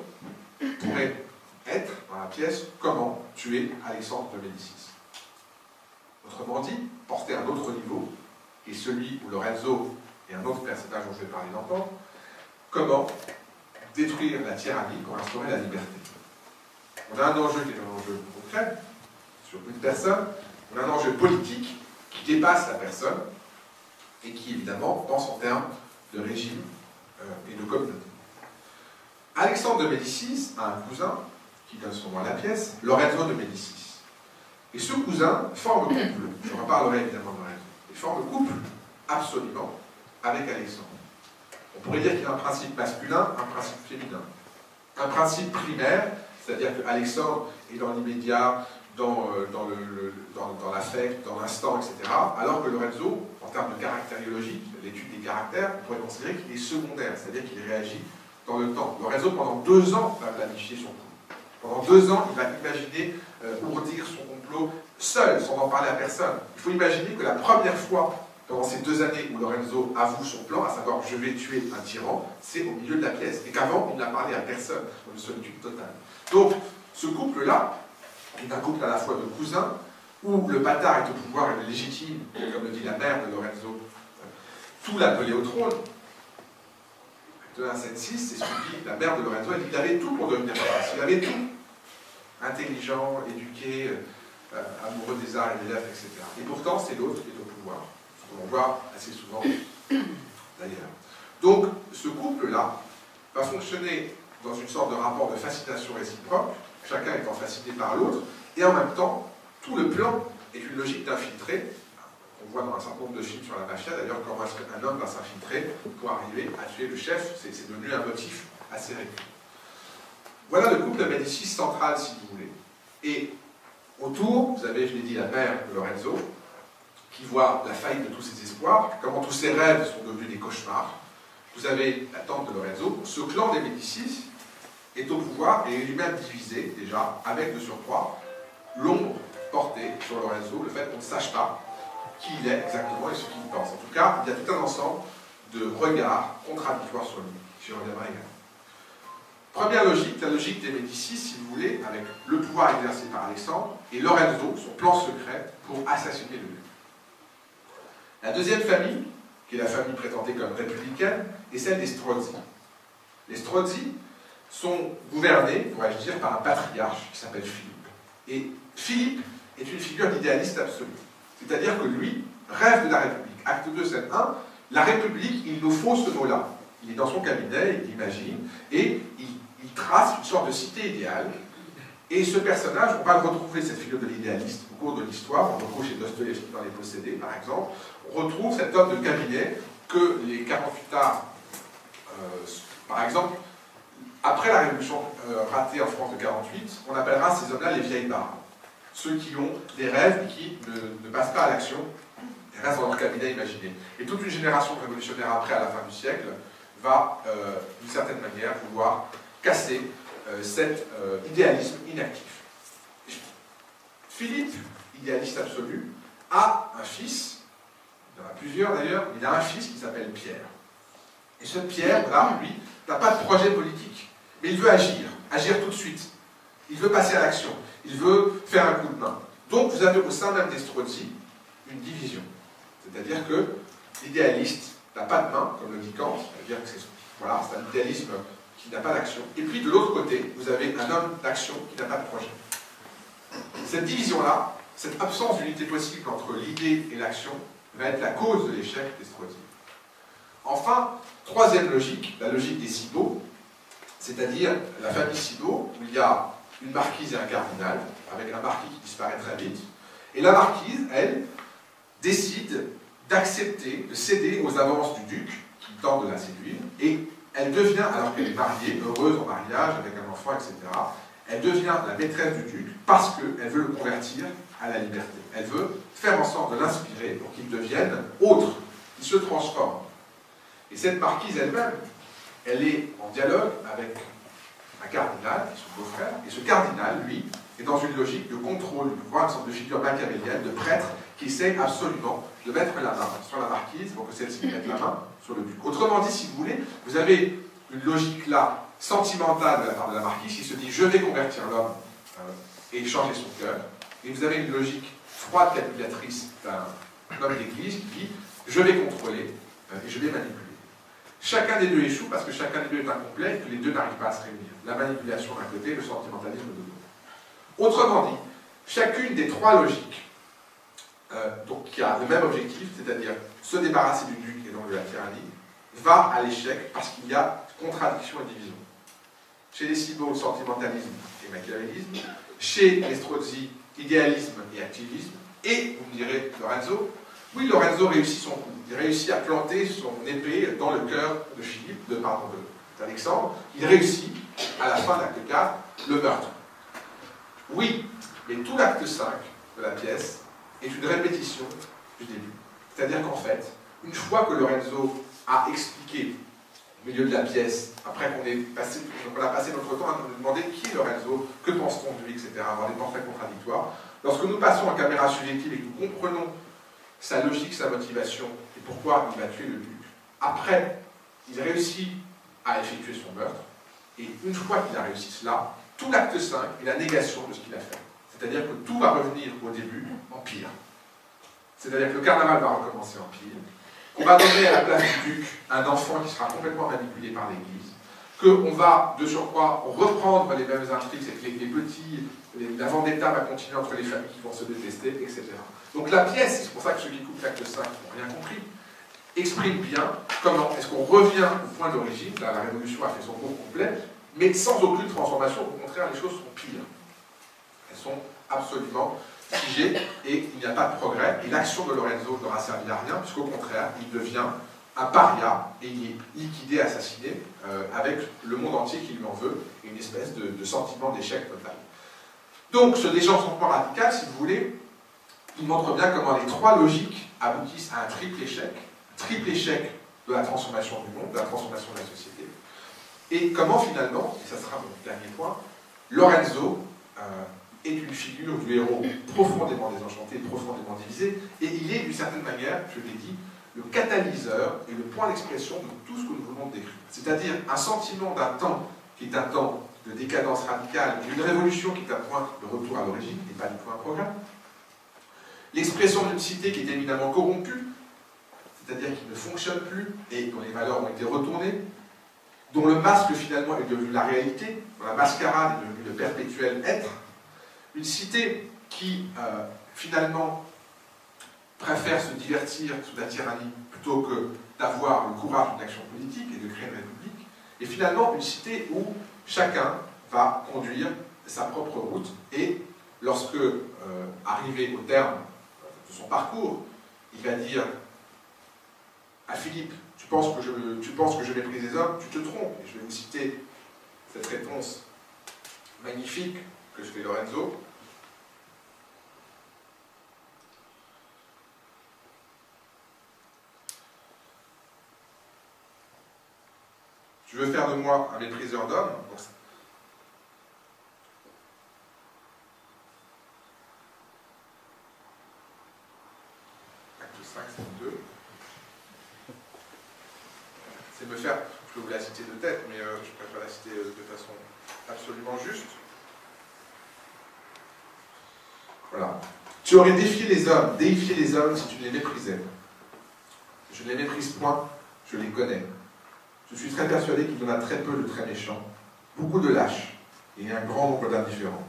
pourrait être, dans la pièce, comment tuer Alexandre de Médicis. Autrement dit, porter à un autre niveau, et celui où Lorenzo et un autre personnage dont je vais parler d'entendre, comment détruire la tyrannie pour instaurer la liberté. On a un enjeu qui est un enjeu concret, sur une personne, on a un enjeu politique qui dépasse la personne, et qui, évidemment, pense en termes de régime et de communauté. Alexandre de Médicis a un cousin, qui donne son nom à la pièce, Lorenzo de Médicis. Et ce cousin forme couple, je reparlerai évidemment de Lorenzo, il forme couple absolument avec Alexandre. On pourrait dire qu'il y a un principe masculin, un principe féminin. Un principe primaire, c'est-à-dire qu'Alexandre est dans l'immédiat, dans l'affect, dans l'instant, etc. Alors que Lorenzo, en termes de caractériologie, l'étude des caractères, on pourrait considérer qu'il est secondaire, c'est-à-dire qu'il réagit dans le temps. Lorenzo, pendant 2 ans, va planifier son coup. Pendant 2 ans, il va imaginer ourdir son complot seul, sans en parler à personne. Il faut imaginer que la première fois, pendant ces 2 années où Lorenzo avoue son plan, à savoir « je vais tuer un tyran », c'est au milieu de la pièce, et qu'avant, il n'a parlé à personne, dans une solitude totale. Donc, ce couple-là est un couple à la fois de cousins, où le bâtard est au pouvoir et le légitime, comme le dit la mère de Lorenzo, tout l'appelait au trône. Acte 1, scène 6, c'est ce que dit la mère de Lorenzo, elle dit qu'il avait tout pour devenir prince, il avait tout. Intelligent, éduqué, amoureux des arts et des lettres, etc. Et pourtant, c'est l'autre qui est au pouvoir. Ce qu'on voit assez souvent, d'ailleurs. Donc, ce couple-là va fonctionner dans une sorte de rapport de fascination réciproque, chacun étant fasciné par l'autre, et en même temps, tout le plan est une logique d'infiltré. On voit dans un certain nombre de films sur la mafia, d'ailleurs, comment est-ce qu'un homme va s'infiltrer pour arriver à tuer le chef, c'est devenu un motif assez récurrent. Voilà le couple de Médicis central, si vous voulez. Et autour, vous avez, je l'ai dit, la mère de Lorenzo, qui voit la faillite de tous ses espoirs, comment tous ses rêves sont devenus des cauchemars. Vous avez la tante de Lorenzo. Ce clan des Médicis est au pouvoir et est lui-même divisé, déjà, avec de surcroît l'ombre portée sur Lorenzo, le fait qu'on ne sache pas qui il est exactement et ce qu'il pense. En tout cas, il y a tout un ensemble de regards contradictoires sur lui. J'y reviendrai également. Première logique, la logique des Médicis, si vous voulez, avec le pouvoir exercé par Alexandre, et Lorenzo, son plan secret pour assassiner le duc. La deuxième famille, qui est la famille présentée comme républicaine, est celle des Strozzi. Les Strozzi sont gouvernés, pourrais-je dire, par un patriarche qui s'appelle Philippe. Et Philippe est une figure d'idéaliste absolu. C'est-à-dire que lui rêve de la République. Acte 2, scène 1, la République, il nous faut ce mot-là. Il est dans son cabinet, il l'imagine, et il trace une sorte de cité idéale. Et ce personnage, on va le retrouver, cette figure de l'idéaliste, au cours de l'histoire. On le retrouve chez Dostoïevski dans Les Possédés, par exemple. On retrouve cet homme de cabinet que les 48 arts, par exemple, après la révolution ratée en France de 48, on appellera ces hommes-là les vieilles barbes. Ceux qui ont des rêves et qui ne passent pas à l'action et restent dans leur cabinet imaginé. Et toute une génération de révolutionnaires après, à la fin du siècle, va, d'une certaine manière, vouloir casser cet idéalisme inactif. Philippe, idéaliste absolu, a un fils, il y en a plusieurs d'ailleurs, il a un fils qui s'appelle Pierre. Et ce Pierre-là, lui, n'a pas de projet politique, mais il veut agir tout de suite. Il veut passer à l'action, il veut faire un coup de main. Donc vous avez au sein même des Strozzi une division. C'est-à-dire que l'idéaliste n'a pas de main, comme le dit Kant, c'est-à-dire que c'est un idéalisme qui n'a pas d'action. Et puis de l'autre côté, vous avez un homme d'action qui n'a pas de projet. Cette division-là, cette absence d'unité possible entre l'idée et l'action, va être la cause de l'échec des Strozzi. Enfin, troisième logique, la logique des Cibot, c'est-à-dire la famille Cibot, où il y a une marquise et un cardinal, avec un marquis qui disparaît très vite. Et la marquise, elle, décide d'accepter, de céder aux avances du duc, qui tente de la séduire, et elle devient, alors qu'elle est mariée, heureuse en mariage, avec un enfant, etc., Elle devient la maîtresse du duc parce qu'elle veut le convertir à la liberté. Elle veut faire en sorte de l'inspirer pour qu'il devienne autre, qu'il se transforme. Et cette marquise elle-même, elle est en dialogue avec un cardinal, qui est son beau-frère, et ce cardinal, lui, est dans une logique de contrôle du pouvoir, une sorte de figure machiavélienne, de prêtre, qui essaie absolument de mettre la main sur la marquise pour que celle-ci mette la main sur le duc. Autrement dit, si vous voulez, vous avez une logique là, sentimentale de la part de la marquise, qui se dit « je vais convertir l'homme et changer son cœur », et vous avez une logique froide calculatrice d'un homme d'église qui dit « je vais contrôler et je vais manipuler ». Chacun des deux échoue parce que chacun des deux est incomplet et que les deux n'arrivent pas à se réunir. La manipulation d'un côté, le sentimentalisme de l'autre. Autrement dit, chacune des trois logiques donc, qui a le même objectif, c'est-à-dire se débarrasser du duc et donc de la tyrannie, va à l'échec parce qu'il y a contradiction et division. Chez les Cibaux, sentimentalisme et machiavélisme. Chez les Strozzi, idéalisme et activisme. Et, vous me direz, Lorenzo, oui, Lorenzo réussit son coup. Il réussit à planter son épée dans le cœur de Philippe, d'Alexandre. Il réussit, à la fin de l'acte 4, le meurtre. Oui, mais tout l'acte 5 de la pièce est une répétition du début. C'est-à-dire qu'en fait, une fois que Lorenzo a expliqué au milieu de la pièce, après qu'on a passé notre temps à nous demander qui est Lorenzo, que pense-t-on de lui, etc., avoir des portraits contradictoires, lorsque nous passons en caméra subjective et que nous comprenons sa logique, sa motivation, et pourquoi il va tuer le duc, après, il réussit à effectuer son meurtre, et une fois qu'il a réussi cela, tout l'acte 5 est la négation de ce qu'il a fait. C'est-à-dire que tout va revenir au début en pire. C'est-à-dire que le carnaval va recommencer en pire, qu'on va donner à la place du duc un enfant qui sera complètement manipulé par l'Église, qu'on va, de surcroît, reprendre les mêmes intrigues, c'est que les petits, la vendetta va continuer entre les familles qui vont se détester, etc. Donc la pièce, c'est pour ça que ceux qui coupent l'acte 5 n'ont rien compris, exprime bien comment est-ce qu'on revient au point d'origine, là la Révolution a fait son cours complet, mais sans aucune transformation, au contraire les choses sont pires. Elles sont absolument figées et il n'y a pas de progrès, et l'action de Lorenzo n'aura servi à rien, puisqu'au contraire, il devient un paria et il est liquidé, assassiné, avec le monde entier qui lui en veut, et une espèce de sentiment d'échec total. Donc ce désenchantement radical, si vous voulez, il montre bien comment les trois logiques aboutissent à un triple échec de la transformation du monde, de la transformation de la société, et comment finalement, et ça sera mon dernier point, Lorenzo est une figure du héros profondément désenchanté, profondément divisé, et il est d'une certaine manière, je l'ai dit, le catalyseur et le point d'expression de tout ce que nous venons de décrire. C'est-à-dire un sentiment d'un temps qui est un temps de décadence radicale, d'une révolution qui est un point de retour à l'origine, et pas du tout un progrès. L'expression d'une cité qui est éminemment corrompue, c'est-à-dire qui ne fonctionne plus et dont les valeurs ont été retournées, dont le masque finalement est devenu la réalité, dont la mascarade est devenue le perpétuel être, une cité qui finalement préfère se divertir sous la tyrannie plutôt que d'avoir le courage d'une action politique et de créer une république, et finalement une cité où chacun va conduire sa propre route, et lorsque, arrivé au terme de son parcours, il va dire à Philippe, tu penses que je méprise les hommes, tu te trompes. Et je vais vous citer cette réponse magnifique que je fais Lorenzo. Tu veux faire de moi un mépriseur d'hommes? Acte 5, c'est 2. C'est me faire, je peux vous la citer de tête, mais je préfère la citer de façon absolument juste. Voilà. Tu aurais déifié les hommes si tu les méprisais. Je ne les méprise point, je les connais. Je suis très persuadé qu'il y en a très peu de très méchants, beaucoup de lâches, et un grand nombre d'indifférents.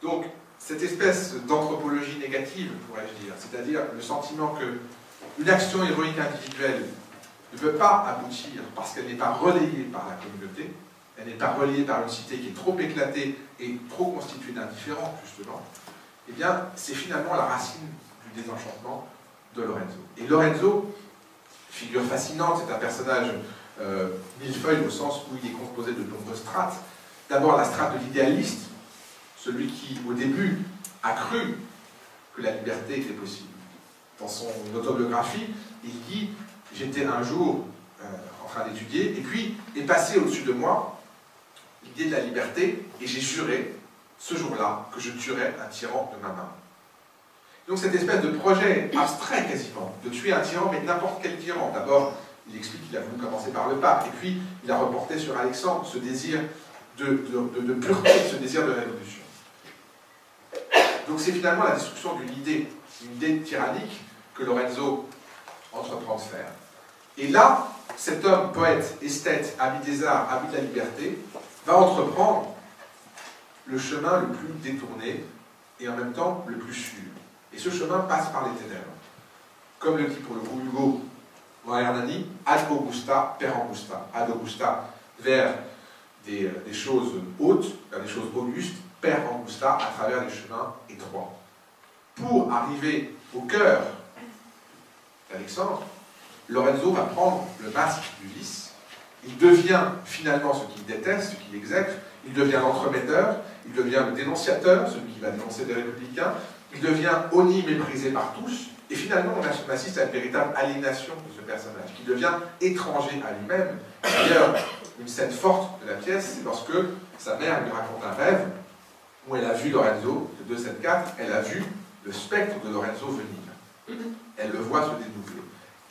Donc, cette espèce d'anthropologie négative, pourrais-je dire, c'est-à-dire le sentiment qu'une action héroïque individuelle ne peut pas aboutir parce qu'elle n'est pas relayée par la communauté, elle n'est pas relayée par une cité qui est trop éclatée et trop constituée d'indifférents, justement, eh bien, c'est finalement la racine du désenchantement de Lorenzo. Et Lorenzo, figure fascinante, c'est un personnage millefeuille au sens où il est composé de nombreuses strates, d'abord la strate de l'idéaliste, celui qui, au début, a cru que la liberté était possible. Dans son autobiographie, il dit « J'étais un jour en train d'étudier, et puis est passé au-dessus de moi l'idée de la liberté, et j'ai juré, ce jour-là, que je tuerais un tyran de ma main. » Donc cette espèce de projet abstrait quasiment, de tuer un tyran, mais n'importe quel tyran. D'abord, il explique qu'il a voulu commencer par le pape, et puis il a reporté sur Alexandre ce désir de pureté, ce désir de révolution. Donc c'est finalement la destruction d'une idée tyrannique que Lorenzo entreprend de faire. Et là, cet homme, poète, esthète, ami des arts, ami de la liberté, va entreprendre le chemin le plus détourné et en même temps le plus sûr. Et ce chemin passe par les ténèbres. Comme le dit pour le coup Hugo Moira-Hernani, ad augusta per angusta. Ad augusta vers des choses hautes, vers des choses augustes, per angusta à travers les chemins étroits. Pour arriver au cœur d'Alexandre, Lorenzo va prendre le masque du vice. Il devient finalement ce qu'il déteste, ce qu'il exècre. Il devient l'entremetteur, il devient le dénonciateur, celui qui va dénoncer les républicains. Il devient honni, méprisé par tous. Et finalement, on assiste à une véritable aliénation de ce personnage, qui devient étranger à lui-même. D'ailleurs, une scène forte de la pièce, c'est lorsque sa mère lui raconte un rêve où elle a vu Lorenzo, de 274, elle a vu le spectre de Lorenzo venir. Elle le voit se dédoubler.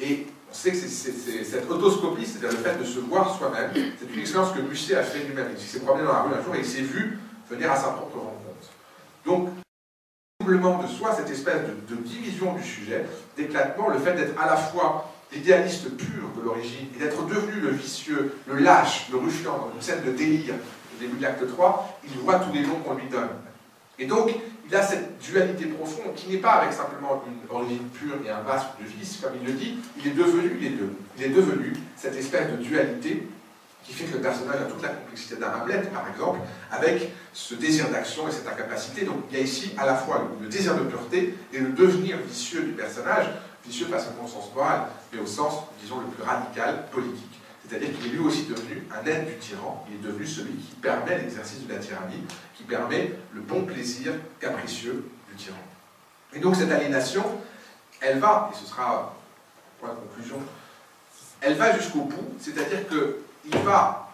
Et on sait que c'est cette autoscopie, c'est-à-dire le fait de se voir soi-même, c'est une expérience que Musset a fait lui-même. Il s'est promené dans la rue un jour et il s'est vu venir à sa propre rencontre. Donc, doublement de soi, cette espèce de division du sujet, d'éclatement, le fait d'être à la fois l'idéaliste pur de l'origine et d'être devenu le vicieux, le lâche, le ruffian, dans une scène de délire au début de l'acte 3, il voit tous les noms qu'on lui donne. Et donc, il a cette dualité profonde qui n'est pas avec simplement une origine pure et un masque de vice, comme il le dit, il est devenu les deux. Il est devenu cette espèce de dualité qui fait que le personnage a toute la complexité d'un Hamlet, par exemple, avec ce désir d'action et cette incapacité. Donc il y a ici à la fois le désir de pureté et le devenir vicieux du personnage, vicieux pas seulement au sens moral, mais au sens, disons, le plus radical, politique. C'est-à-dire qu'il est lui aussi devenu un aide du tyran, il est devenu celui qui permet l'exercice de la tyrannie, qui permet le bon plaisir capricieux du tyran. Et donc cette aliénation, elle va, et ce sera pour la conclusion, elle va jusqu'au bout, c'est-à-dire qu'il va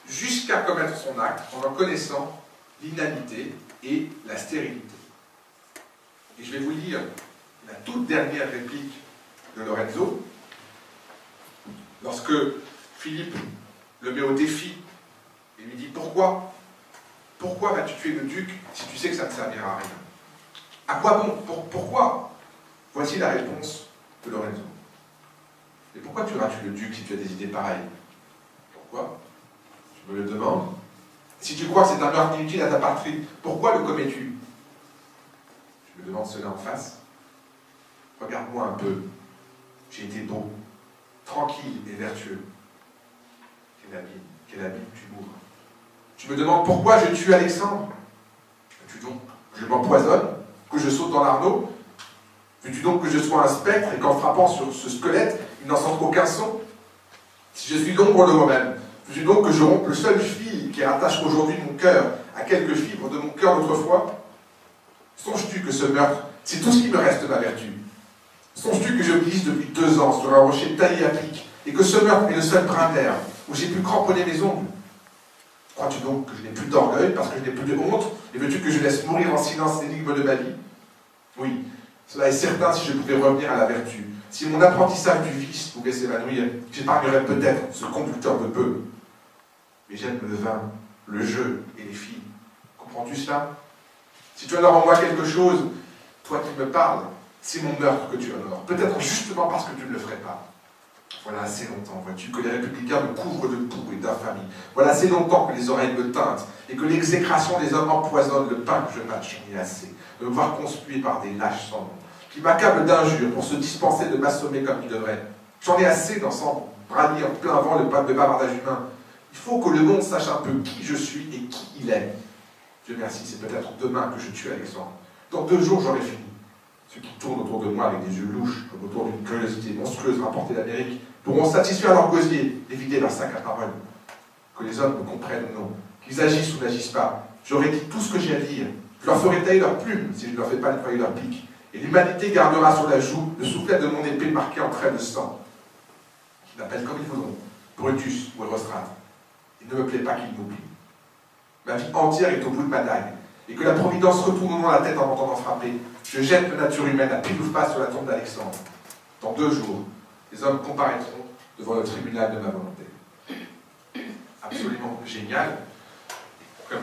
jusqu'à commettre son acte en connaissant l'inanité et la stérilité. Et je vais vous lire la toute dernière réplique de Lorenzo, lorsque Philippe le met au défi et lui dit « Pourquoi vas-tu tuer le duc si tu sais que ça ne servira à rien? À quoi bon? Pourquoi ?» Voici la réponse de Lorenzo. « Et pourquoi tueras-tu le duc si tu as des idées pareilles? Pourquoi? Je me le demande. Si tu crois que c'est un meurtre inutile à ta patrie, pourquoi le commets-tu? Je me demande cela en face. Regarde-moi un peu. J'ai été beau, tranquille et vertueux. Quel abîme tu mourras. Tu me demandes pourquoi je tue Alexandre? Veux-tu donc que je m'empoisonne, que je saute dans l'Arnaud? Veux-tu donc que je sois un spectre et qu'en frappant sur ce squelette, il n'en sente aucun son? Si je suis l'ombre de moi-même, veux-tu donc que je rompe le seul fil qui rattache aujourd'hui mon cœur à quelques fibres de mon cœur d'autrefois? Songes-tu que ce meurtre, c'est tout ce qui me reste de ma vertu? Songes-tu que je glisse depuis 2 ans sur un rocher taillé à pic et que ce meurtre est le seul brin d'air où j'ai pu cramponner mes ongles? Crois-tu donc que je n'ai plus d'orgueil parce que je n'ai plus de honte? Et veux-tu que je laisse mourir en silence l'énigme de ma vie? Oui, cela est certain si je pouvais revenir à la vertu. Si mon apprentissage du vice pouvait s'évanouir, j'épargnerais peut-être ce conducteur de bœufs. Mais j'aime le vin, le jeu et les filles. Comprends-tu cela? Si tu honores en moi quelque chose, toi qui me parles, c'est mon meurtre que tu honores. Peut-être justement parce que tu ne le ferais pas. Voilà assez longtemps, vois-tu, que les républicains me couvrent de boue et d'infamie. Voilà assez longtemps que les oreilles me teintent et que l'exécration des hommes empoisonne le pain que je mâche. J'en ai assez de me voir conspué par des lâches sans nom, qui m'accablent d'injures pour se dispenser de m'assommer comme ils devraient. J'en ai assez d'en s'en branier en plein vent le de bavardage humain. Il faut que le monde sache un peu qui je suis et qui il est. Dieu merci, c'est peut-être demain que je tue Alexandre. Dans 2 jours, j'aurai fini. Ceux qui tournent autour de moi avec des yeux louches, comme autour d'une curiosité monstrueuse rapportée d'Amérique, pourront satisfaire leur gosier et vider leur sac à parole. Que les hommes me comprennent ou non, qu'ils agissent ou n'agissent pas. J'aurais dit tout ce que j'ai à dire. Je leur ferai tailler leurs plumes si je ne leur fais pas nettoyer leurs pics. Et l'humanité gardera sur la joue le soufflet de mon épée marqué en traits de sang. Qu'ils l'appellent comme ils voudront, Brutus ou Érostrate. Il ne me plaît pas qu'ils m'oublient. Ma vie entière est au bout de ma dague, et que la Providence retourne au moment la tête en m'entendant frapper. Je jette la nature humaine à pile ou face sur la tombe d'Alexandre. Dans 2 jours, les hommes comparaîtront devant le tribunal de ma volonté. Absolument génial, comme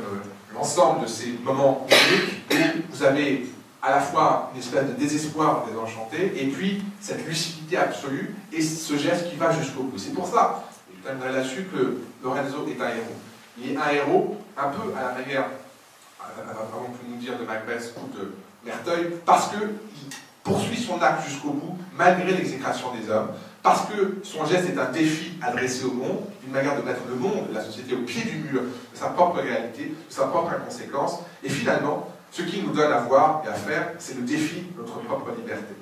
l'ensemble de ces moments uniques où vous avez à la fois une espèce de désespoir désenchanté, et puis cette lucidité absolue, et ce geste qui va jusqu'au bout. C'est pour ça, et je terminerai là-dessus, que Lorenzo est un héros. Il est un héros, un peu à la manière, avant de nous dire de Macbeth ou de Merteuil, parce qu'il poursuit son acte jusqu'au bout, malgré l'exécration des hommes, parce que son geste est un défi adressé au monde, une manière de mettre le monde, la société, au pied du mur de sa propre réalité, de sa propre inconséquence, et finalement, ce qui nous donne à voir et à faire, c'est le défi de notre propre liberté.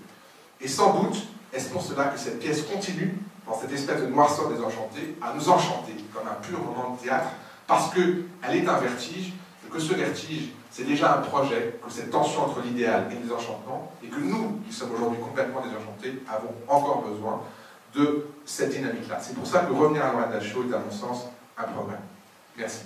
Et sans doute, est-ce pour cela que cette pièce continue, dans cette espèce de noirceur désenchantée, à nous enchanter, comme un pur moment de théâtre, parce qu'elle est un vertige, et que ce vertige, c'est déjà un projet, que cette tension entre l'idéal et le désenchantement, et que nous, qui sommes aujourd'hui complètement désenchantés, avons encore besoin de cette dynamique-là. C'est pour ça que revenir à Lorraine Lachaud est, à mon sens, un progrès. Merci.